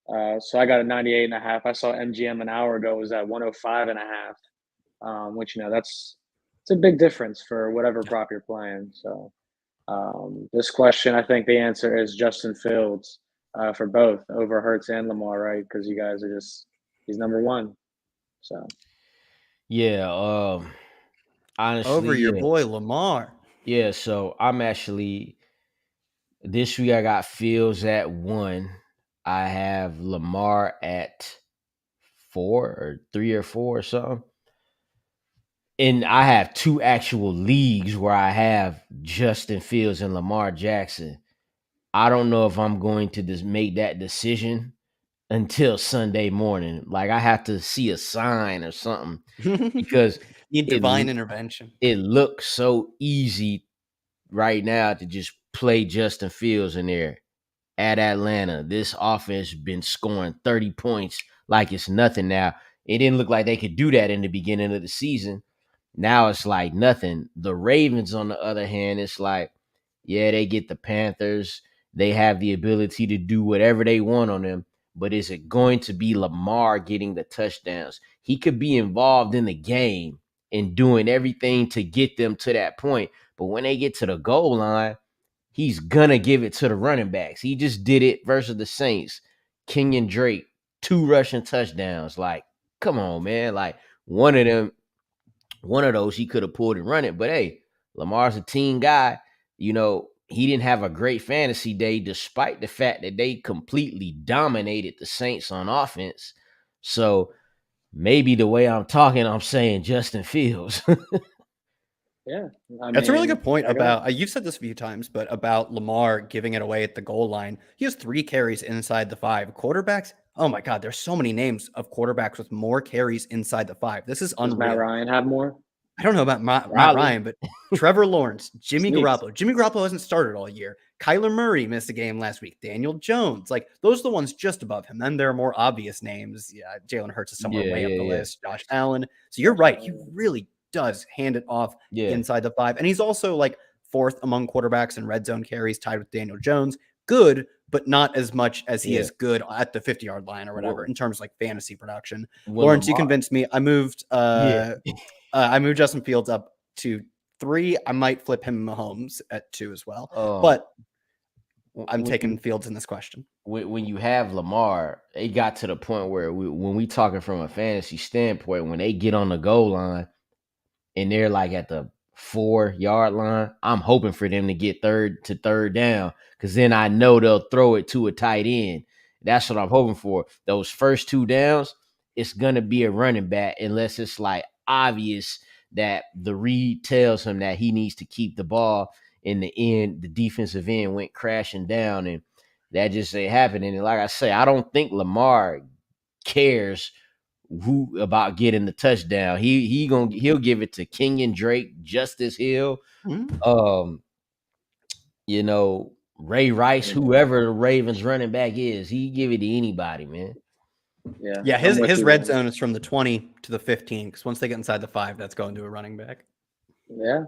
So I got a 98.5. I saw MGM an hour ago was at 105.5, which, it's a big difference for whatever prop you're playing. So this question, I think the answer is Justin Fields for both over Hurts and Lamar, right? Because you guys are he's number one. So.
Yeah, honestly,
over your boy Lamar.
Yeah, so I'm actually this week I got Fields at 1. I have Lamar at 4 or 3 or 4 or something. And I have 2 actual leagues where I have Justin Fields and Lamar Jackson. I don't know if I'm going to just make that decision until Sunday morning. Like I have to see a sign or something, because
need divine intervention.
It looks so easy right now to just play Justin Fields in there at Atlanta. This offense has been scoring 30 points like it's nothing now. It didn't look like they could do that in the beginning of the season. Now it's like nothing. The Ravens, on the other hand, it's like, yeah, they get the Panthers. They have the ability to do whatever they want on them. But is it going to be Lamar getting the touchdowns? He could be involved in the game and doing everything to get them to that point. But when they get to the goal line, he's going to give it to the running backs. He just did it versus the Saints. Kenyon Drake, 2 rushing touchdowns. Like, come on, man. Like, one of one of those he could have pulled and run it. But hey, Lamar's a team guy. You know, he didn't have a great fantasy day despite the fact that they completely dominated the Saints on offense. So maybe the way I'm talking, I'm saying Justin Fields.
Yeah.
That's a really good point about, you've said this a few times, but about Lamar giving it away at the goal line. He has 3 carries inside the 5. Quarterbacks, oh my God, there's so many names of quarterbacks with more carries inside the 5. This is unreal.
Does Matt Ryan have more?
I don't know about Matt Ryan, but Trevor Lawrence, Jimmy Garoppolo. Jimmy Garoppolo hasn't started all year. Kyler Murray missed a game last week. Daniel Jones. Like, those are the ones just above him. Then there are more obvious names. Yeah, Jalen Hurts is somewhere way up the list. Josh Allen. So you're right. He really does hand it off inside the 5. And he's also like 4th among quarterbacks in red zone carries, tied with Daniel Jones. Good, but not as much as he is good at the 50-yard line or whatever in terms of like fantasy production. Lawrence, you convinced me. I moved I moved Justin Fields up to 3. I might flip him Mahomes at 2 as well. But I'm taking Fields in this question.
When you have Lamar, it got to the point where when we talking from a fantasy standpoint, when they get on the goal line and they're like at the 4-yard line, I'm hoping for them to get third down, because then I know they'll throw it to a tight end. That's what I'm hoping for. Those first 2 downs, it's going to be a running back unless it's like obvious that the read tells him that he needs to keep the ball. In the end, the defensive end went crashing down, and that just ain't happening. And like I say, I don't think Lamar cares who about getting the touchdown. He'll give it to Kenyon Drake, Justice Hill, you know, Ray Rice, whoever the Ravens running back is. He give it to anybody, man.
Yeah. His red zone is from the 20 to the 15, because once they get inside the 5, that's going to a running back.
Yeah,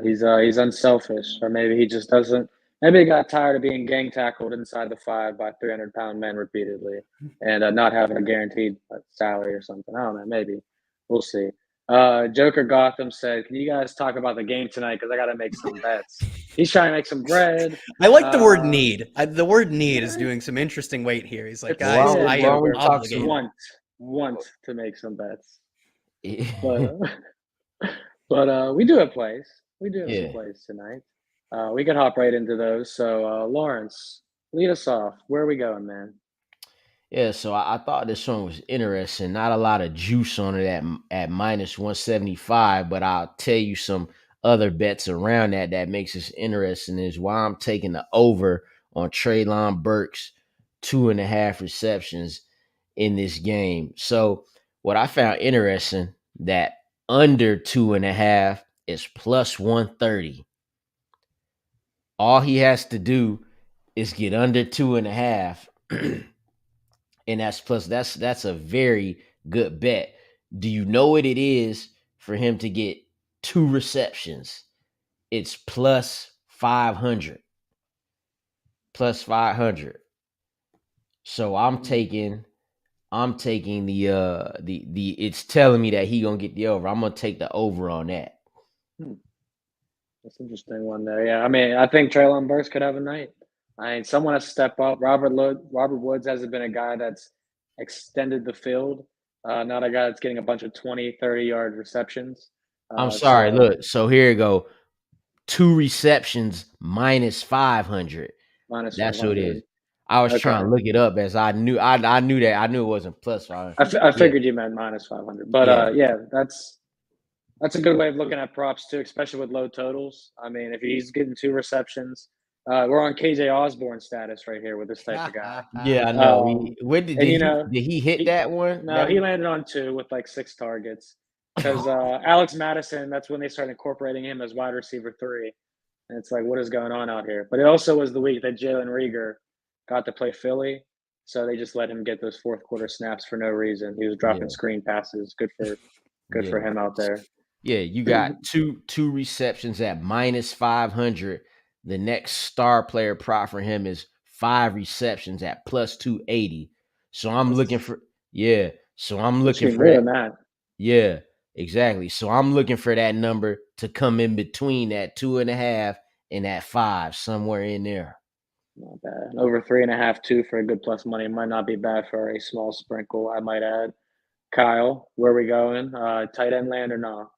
he's unselfish, or maybe he just doesn't. Maybe he got tired of being gang tackled inside the 5 by 300-pound men repeatedly, and not having a guaranteed salary or something. I don't know. Maybe we'll see. Joker Gotham said, "Can you guys talk about the game tonight? Because I got to make some bets." He's trying to make some bread.
I like the word need. The word need is doing some interesting weight here. He's like, guys, I
want to make some bets. But we do have plays. We do have some plays tonight. We can hop right into those. So, Lawrence, lead us off. Where are we going, man?
Yeah, so I thought this one was interesting. Not a lot of juice on it at minus 175, but I'll tell you some other bets around that makes this interesting is why I'm taking the over on Treylon Burks' 2.5 receptions in this game. So what I found interesting, that under 2.5 is plus 130. All he has to do is get under 2.5. And that's a very good bet. Do you know what it is for him to get 2 receptions? It's plus 500. Plus 500. So I'm taking the it's telling me that he gonna get the over. I'm gonna take the over on that.
That's an interesting one there. Yeah, I mean, I think Treylon Burks could have a night. I mean, someone has to step up. Robert Woods hasn't been a guy that's extended the field. Not a guy that's getting a bunch of 20, 30-yard receptions.
I'm sorry. Look, so here you go. 2 receptions minus 500. That's what it is. I was trying to look it up as I knew that. I knew it wasn't plus 500.
I figured you meant minus 500. But that's a good way of looking at props too, especially with low totals. I mean, if he's getting 2 receptions, we're on KJ Osborne status right here with this type of guy.
Yeah, I know. Did he hit that one?
No, he landed on 2 with like 6 targets. Because Alex Madison, that's when they started incorporating him as wide receiver 3. And it's like, what is going on out here? But it also was the week that Jalen Reagor got to play Philly. So they just let him get those fourth quarter snaps for no reason. He was dropping screen passes. Good for him out there.
Yeah, you got two receptions at minus 500. The next star player prop for him is 5 receptions at plus 280. So I'm looking for
that.
Yeah, exactly. So I'm looking for that number to come in between that 2.5 and that 5, somewhere in there.
Not bad. Over 3.5, 2 for a good plus money might not be bad for a small sprinkle, I might add. Kyle, where are we going? Tight end land or not?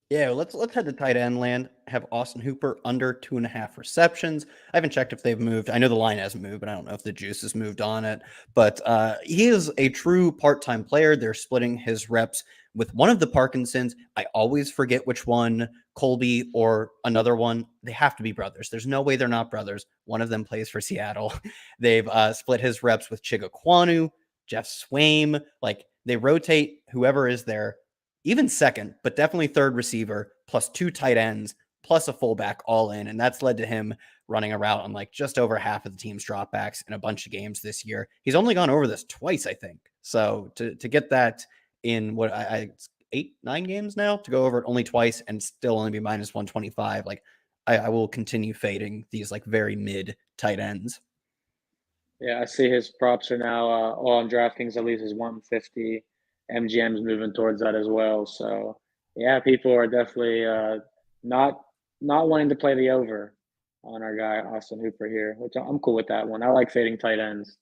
Yeah, let's head to tight end land. Have Austin Hooper under 2.5 receptions. I haven't checked if they've moved. I know the line hasn't moved, but I don't know if the juice has moved on it. But he is a true part-time player. They're splitting his reps with one of the Parkinsons. I always forget which one, Colby or another one. They have to be brothers. There's no way they're not brothers. One of them plays for Seattle. They've split his reps with Chigaquanu, Jeff Swaim. Like, they rotate whoever is there, even second, but definitely third receiver, plus 2 tight ends, plus a fullback all in. And that's led to him running a route on like just over half of the team's dropbacks in a bunch of games this year. He's only gone over this twice, I think. So to get that in what I 8-9 games now, to go over it only twice and still only be minus 125, like I will continue fading these like very mid tight ends.
Yeah, I see his props are now all on DraftKings, at least is 150. MGM's moving towards that as well. So yeah, people are definitely not wanting to play the over on our guy Austin Hooper here, which I'm cool with that one. I like fading tight ends,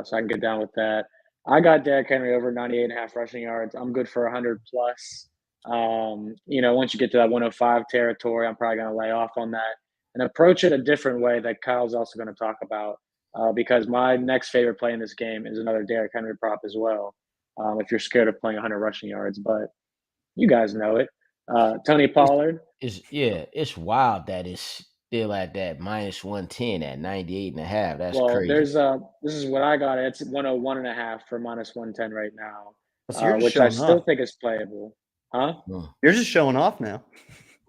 so I can get down with that. I got Derrick Henry over 98.5 rushing yards. I'm good for 100 plus. Once you get to that 105 territory, I'm probably going to lay off on that and approach it a different way that Kyle's also going to talk about. Because my next favorite play in this game is another Derrick Henry prop as well. If you're scared of playing 100 rushing yards, but you guys know it. Tony Pollard.
It's wild that it's still at that minus 110 at 98.5. That's crazy.
There's this is what I got. It's 101.5 for minus 110 right now,
So
which I still think is playable. Huh?
You're just showing off now.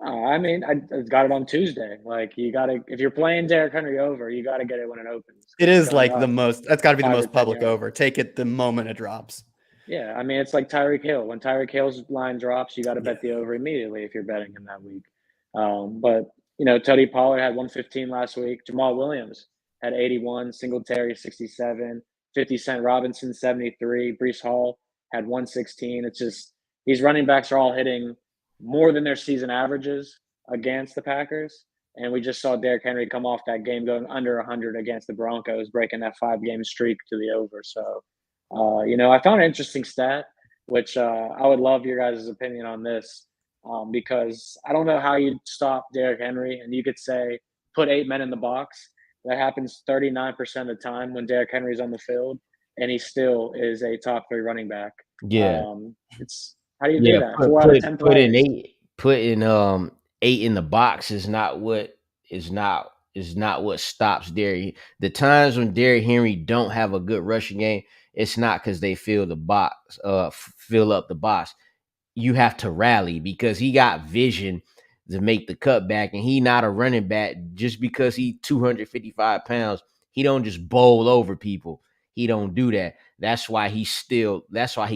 I mean, I got it on Tuesday. Like, you got to, if you're playing Derrick Henry over, you got to get it when it opens.
It is like that's got to be the most public
yards.
over. Take it the moment it drops.
Yeah, I mean, it's like Tyreek Hill. When Tyreek Hill's line drops, you got to bet the over immediately if you're betting him that week. But Tony Pollard had 115 last week. Jamal Williams had 81. Singletary 67. 50 Cent Robinson 73. Breece Hall had 116. It's just these running backs are all hitting more than their season averages against the Packers. And we just saw Derrick Henry come off that game going under 100 against the Broncos, breaking that 5-game streak to the over. So, I found an interesting stat, which I would love your guys' opinion on this, because I don't know how you'd stop Derrick Henry. And you could say, put 8 men in the box. That happens 39% of the time when Derrick Henry's on the field, and he still is a top 3 running back.
Yeah.
How do you do that? 4 out of 10 players.
Putting 8 in the box is not what stops Derrick. The times when Derrick Henry don't have a good rushing game, it's not because they fill up the box. You have to rally because he got vision to make the cutback, and he not a running back just because he 255 pounds. He don't just bowl over people. He don't do that. That's why he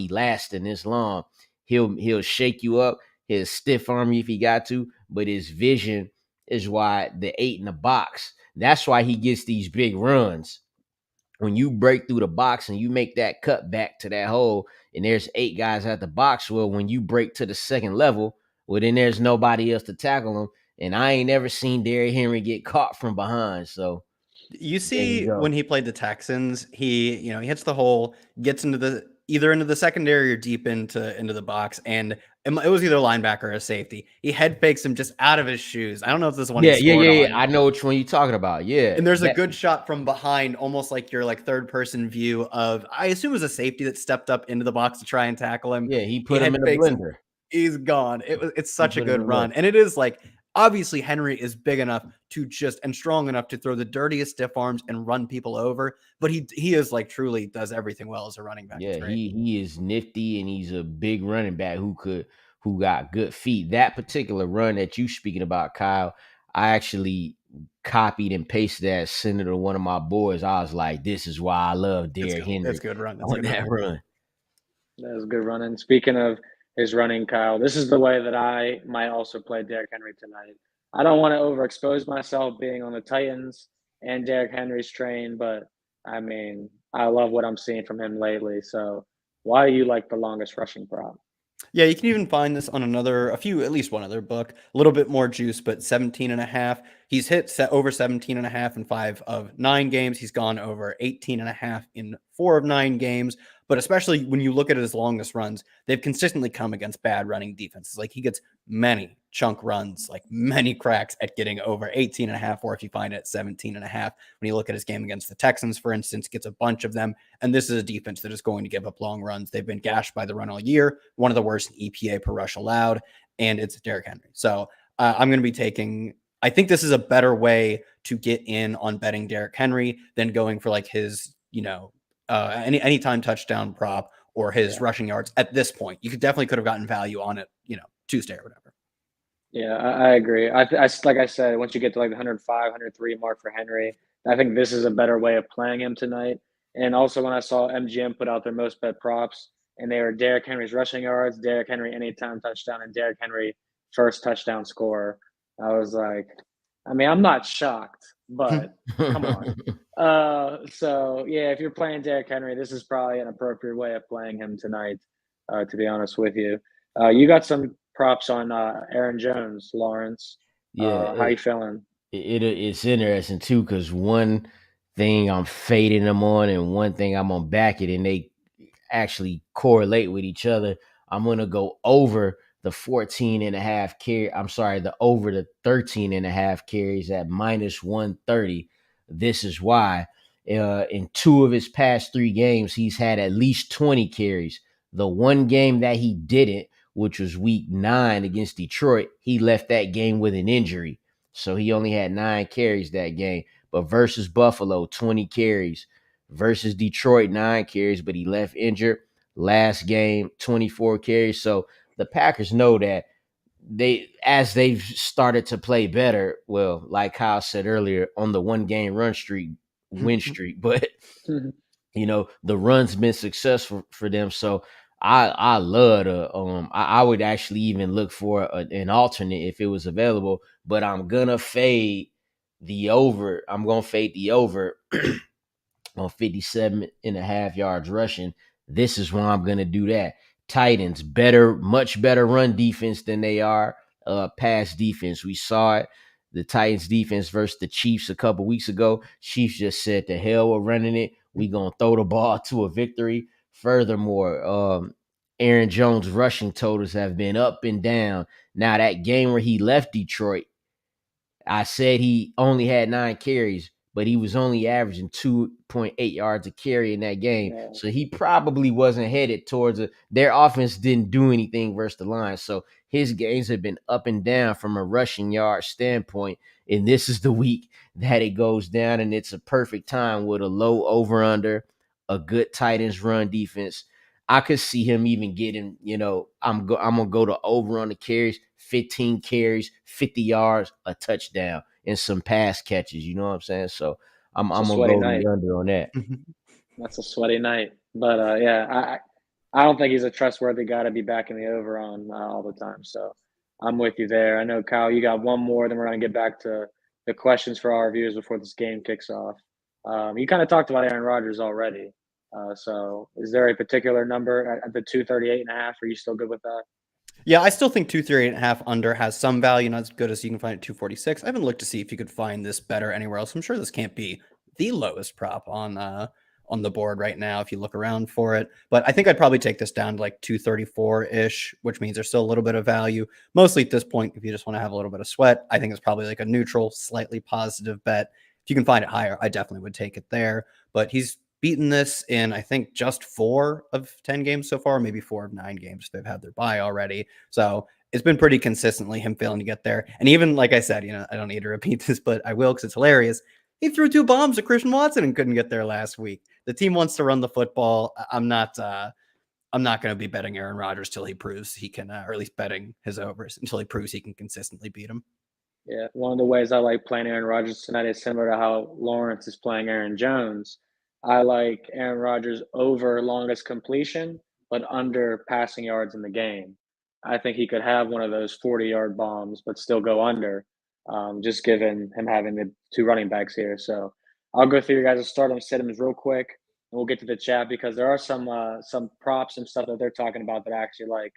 lasting this long. He'll shake you up. He'll stiff arm you if he got to, but his vision is why the 8 in the box. That's why he gets these big runs. When you break through the box and you make that cut back to that hole, and there's 8 guys at the box, well, when you break to the second level, well, then there's nobody else to tackle him. And I ain't never seen Derrick Henry get caught from behind. So
you see, when he played the Texans, he hits the hole, gets into either into the secondary or deep into the box, and it was either a linebacker or a safety. He head fakes him just out of his shoes. I don't know if this one.
Yeah. I know which one you're talking about. Yeah,
and there's a good shot from behind, almost like your third person view of. I assume it was a safety that stepped up into the box to try and tackle him.
Yeah, he put him in the blender.
He's gone. It's such a good run, and it is like. Obviously, Henry is big enough and strong enough to throw the dirtiest stiff arms and run people over. But he is truly does everything well as a running back.
Yeah, he is nifty, and he's a big running back who got good feet. That particular run that you speaking about, Kyle, I actually copied and pasted that, sent it to one of my boys. I was like, this is why I love Derrick Henry.
That's a good run.
Run.
That was a good run. And speaking of his running, Kyle, this is the way that I might also play Derrick Henry tonight. I don't want to overexpose myself being on the Titans and Derrick Henry's train, but I mean, I love what I'm seeing from him lately. So why do you like the longest rushing prop?
Yeah, you can even find this on at least one other book, a little bit more juice, but 17.5. He's hit over 17.5 in 5 of 9 games. He's gone over 18.5 in 4 of 9 games. But especially when you look at his longest runs, they've consistently come against bad running defenses. Like he gets many chunk runs, like many cracks at getting over 18.5, or if you find it at 17.5. When you look at his game against the Texans, for instance, gets a bunch of them. And this is a defense that is going to give up long runs. They've been gashed by the run all year, one of the worst in EPA per rush allowed, and it's Derrick Henry. So I'm going to be taking, I think this is a better way to get in on betting Derrick Henry than going for like his, anytime touchdown prop or his rushing yards at this point. You could have gotten value on it, Tuesday or whatever.
Yeah, I agree. I like I said, once you get to like the 105, 103 mark for Henry, I think this is a better way of playing him tonight. And also when I saw MGM put out their most bet props, and they were Derrick Henry's rushing yards, Derrick Henry anytime touchdown, and Derrick Henry first touchdown scorer, I was like, I mean, I'm not shocked, but come on. So yeah, if you're playing Derrick Henry, this is probably an appropriate way of playing him tonight, to be honest with you. You got some props on Aaron Jones, Lawrence.
Yeah,
How you feeling?
it's interesting too, because one thing I'm fading them on and one thing I'm on back it, and they actually correlate with each other. I'm gonna go over the 14.5 carry. I'm sorry, the over the 13.5 carries at -130. This is why. In 2 of his past 3 games, he's had at least 20 carries. The one game that he didn't, which was week 9 against Detroit, he left that game with an injury. So he only had 9 carries that game. But versus Buffalo, 20 carries. Versus Detroit, 9 carries, but he left injured. Last game, 24 carries. So the Packers know that as they've started to play better, well, like Kyle said earlier, on the 1-game win streak, but the run's been successful for them. So I love I would actually even look for an alternate if it was available, but I'm gonna fade the over. I'm gonna fade the over on 57.5 yards rushing. This is why I'm gonna do that. Titans much better run defense than they are pass defense. We saw it. The Titans defense versus the Chiefs a couple weeks ago. Chiefs just said the hell we're running it. We gonna throw the ball to a victory. Furthermore, Aaron Jones rushing totals have been up and down. Now that game where he left Detroit, I said he only had 9 carries, but he was only averaging 2.8 yards a carry in that game. Yeah. So he probably wasn't headed towards their offense didn't do anything versus the line. So his games have been up and down from a rushing yard standpoint. And this is the week that it goes down, and it's a perfect time with a low over-under, a good Titans run defense. I could see him even getting, I'm going to go to over on the carries, 15 carries, 50 yards, a touchdown, and some pass catches. You know what I'm saying? So I'm going to go the under on that.
That's a sweaty night. But, yeah, I don't think he's a trustworthy guy to be backing the over on all the time. So I'm with you there. I know, Kyle, you got one more, then we're going to get back to the questions for our viewers before this game kicks off. You kind of talked about Aaron Rodgers already. So is there a particular number at the 238.5? Are you still good with that?
Yeah, I still think 238.5 under has some value, not as good as you can find at 246. I haven't looked to see if you could find this better anywhere else. I'm sure this can't be the lowest prop on the board right now if you look around for it. But I think I'd probably take this down to like 234-ish, which means there's still a little bit of value. Mostly at this point, if you just want to have a little bit of sweat, I think it's probably like a neutral, slightly positive bet. If you can find it higher, I definitely would take it there. But he's beaten this in, I think, just 4 of 10 games so far, maybe 4 of 9 games. They've had their bye already. So it's been pretty consistently him failing to get there. And even, like I said, I don't need to repeat this, but I will because it's hilarious. He threw 2 bombs at Christian Watson and couldn't get there last week. The team wants to run the football. I'm not going to be betting Aaron Rodgers till he proves he can, or at least betting his overs until he proves he can consistently beat him.
Yeah, one of the ways I like playing Aaron Rodgers tonight is similar to how Lawrence is playing Aaron Jones. I like Aaron Rodgers over longest completion, but under passing yards in the game. I think he could have one of those 40-yard bombs, but still go under, just given him having the 2 running backs here. So I'll go through your guys' start and sit real quick, and we'll get to the chat because there are some props and stuff that they're talking about that I actually like.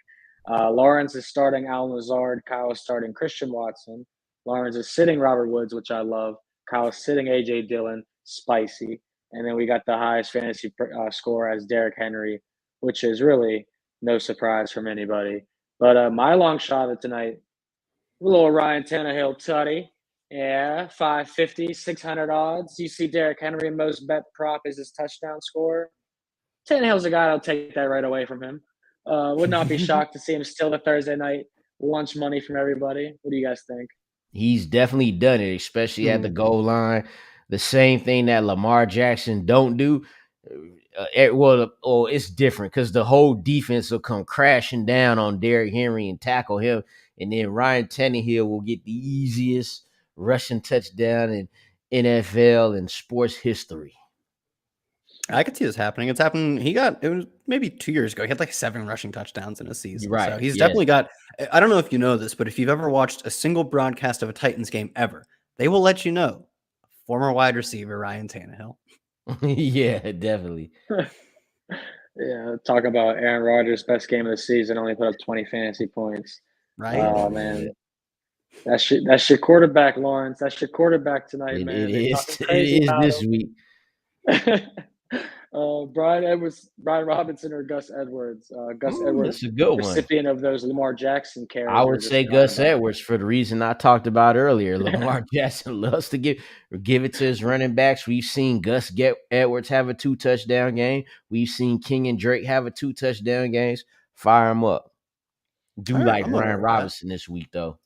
Lawrence is starting Allen Lazard. Kyle is starting Christian Watson. Lawrence is sitting Robert Woods, which I love. Kyle is sitting A.J. Dillon. Spicy. And then we got the highest fantasy score as Derrick Henry, which is really no surprise from anybody. But my long shot of tonight, a little Ryan Tannehill tutty. Yeah, 550, 600 odds. You see Derrick Henry, most bet prop is his touchdown score. Tannehill's a guy that'll take that right away from him. Would not be shocked to see him steal the Thursday night lunch money from everybody. What do you guys think?
He's definitely done it, especially at the goal line. The same thing that Lamar Jackson don't do. It's different because the whole defense will come crashing down on Derrick Henry and tackle him, and then Ryan Tannehill will get the easiest rushing touchdown in NFL and sports history.
I could see this happening. It's happened. It was maybe 2 years ago. He had like 7 rushing touchdowns in a season.
Right.
So he's definitely got, I don't know if you know this, but if you've ever watched a single broadcast of a Titans game ever, they will let you know former wide receiver Ryan Tannehill.
Yeah, definitely.
Yeah, talk about Aaron Rodgers' best game of the season, only put up 20 fantasy points.
Right?
Oh, man. That's your quarterback, Lawrence. That's your quarterback tonight, man.
It is this week.
Brian Robinson or Gus Edwards? Gus Edwards,
that's a good
recipient of those Lamar Jackson carries.
I would say Gus Edwards for the reason I talked about earlier. Lamar Jackson loves to give it to his running backs. We've seen Gus Edwards have a 2-touchdown game. We've seen King and Drake have a 2-touchdown games. Fire them up. Ryan Robinson this week, though.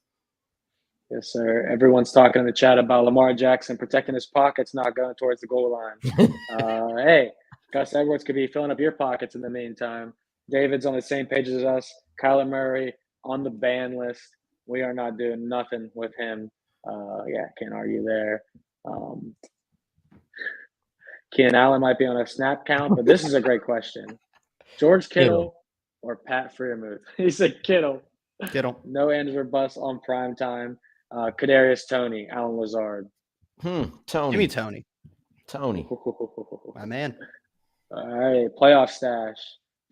Yes, sir. Everyone's talking in the chat about Lamar Jackson protecting his pockets, not going towards the goal line. Hey, Gus Edwards could be filling up your pockets in the meantime. David's on the same page as us. Kyler Murray on the ban list. We are not doing nothing with him. Can't argue there. Keenan Allen might be on a snap count, but this is a great question. George Kittle or Pat Freiermuth? He said Kittle. No ands or busts on prime time. Kadarius Toney, Alan Lazard.
Tony.
Give me Tony.
My
man.
All right, playoff stash.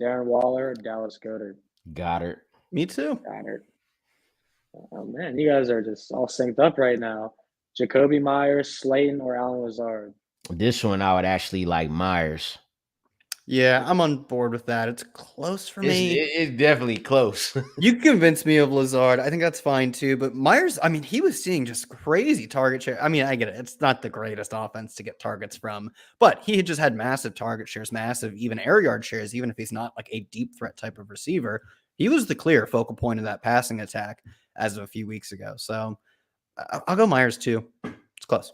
Darren Waller or Dallas
Goedert.
Me too.
Goddard. Oh, man, you guys are just all synced up right now. Jacoby Myers, Slayton, or Alan Lazard?
This one I would actually like Myers.
Yeah, I'm on board with that. It's close for me.
It's definitely close.
You convinced me of Lazard. I think that's fine too. But Myers, I mean, he was seeing just crazy target share. I mean, I get it. It's not the greatest offense to get targets from, but he had just had massive target shares, massive even air yard shares, even if he's not like a deep threat type of receiver. He was the clear focal point of that passing attack as of a few weeks ago. So I'll go Myers too. It's close.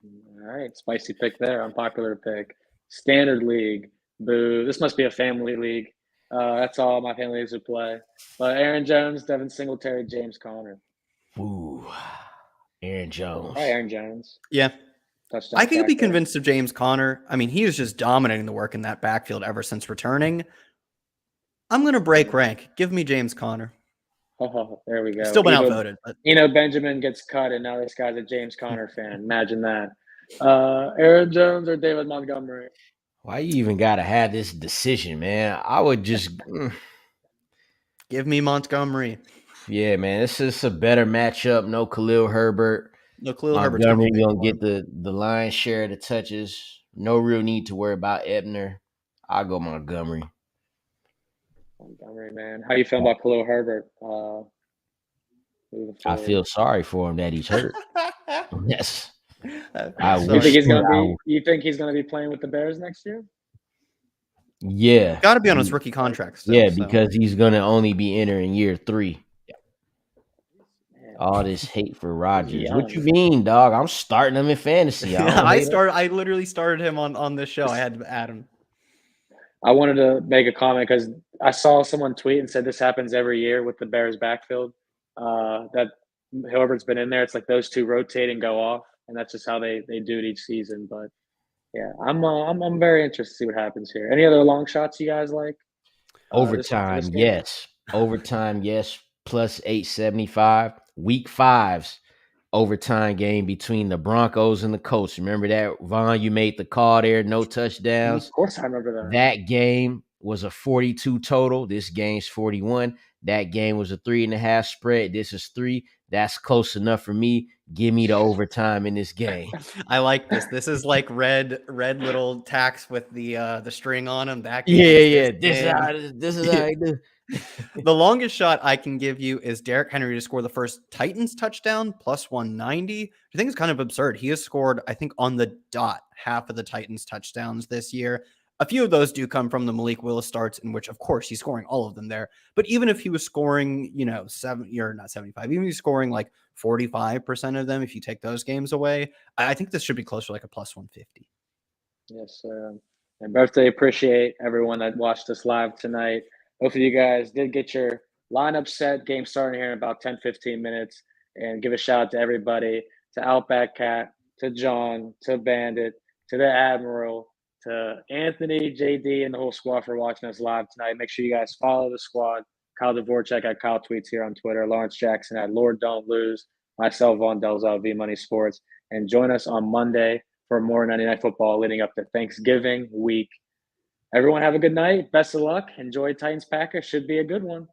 All right. Spicy pick there. Unpopular pick. Standard league. Boo. This must be a family league. That's all my family leagues would play. But Aaron Jones, Devin Singletary, James Conner.
Ooh. Aaron Jones.
Hi, Aaron Jones.
Yeah.
Touchdown
I can be convinced of James Conner. I mean, he is just dominating the work in that backfield ever since returning. I'm going to break rank. Give me James Conner.
Oh, there we go.
Still been outvoted. But...
Benjamin gets cut, and now this guy's a James Conner fan. Imagine that. Aaron Jones or David Montgomery?
Why you even got to have this decision, man? I would just
give me Montgomery.
Yeah, man. This is a better matchup. No Khalil Herbert.
No Khalil Herbert.
Montgomery going to get the lion's share of the touches. No real need to worry about Ebner. I'll go Montgomery.
Montgomery, man. How you feel about Khalil Herbert?
I feel sorry for him that he's hurt. Yes.
You think he's gonna be playing with the Bears next year?
Yeah,
got to be on his rookie contract.
Still, because he's gonna only be entering year 3. Yeah. All this hate for Rodgers. What you mean, dog? I'm starting him in fantasy.
I literally started him on this show. I had to add him.
I wanted to make a comment because I saw someone tweet and said this happens every year with the Bears backfield. That Herbert's been in there. It's like those two rotate and go off. And that's just how they do it each season. But yeah, I'm very interested to see what happens here. Any other long shots you guys like?
Overtime, yes. Overtime, yes. Plus 875. Week 5's overtime game between the Broncos and the Colts. Remember that, Vaughn? You made the call there. No touchdowns.
Of course, I remember that.
That game was a 42 total. This game's 41. That game was a 3.5 spread. This is 3. That's close enough for me. Give me the overtime in this game.
I like this. This is like red little tacks with the string on them. That
Yeah. This is how I do.
The longest shot I can give you is Derrick Henry to score the first Titans touchdown, plus 190. I think it's kind of absurd. He has scored, I think, on the dot half of the Titans touchdowns this year. A few of those do come from the Malik Willis starts, in which, of course, he's scoring all of them there. But even if he was scoring, not 75, even if he's scoring like 45% of them, if you take those games away, I think this should be closer to like a plus 150.
Yes, sir. And birthday, appreciate everyone that watched us live tonight. Hopefully you guys did get your lineup set. Game starting here in about 10, 15 minutes. And give a shout out to everybody, to Outback Cat, to John, to Bandit, to the Admiral, to Anthony, JD, and the whole squad for watching us live tonight. Make sure you guys follow the squad. Kyle Dvorchak at Kyle Tweets here on Twitter. Lawrence Jackson at Lord Don't Lose. Myself, Vaughn Dalzell, V-Money Sports. And join us on Monday for more 99 football leading up to Thanksgiving week. Everyone have a good night. Best of luck. Enjoy Titans Packers. Should be a good one.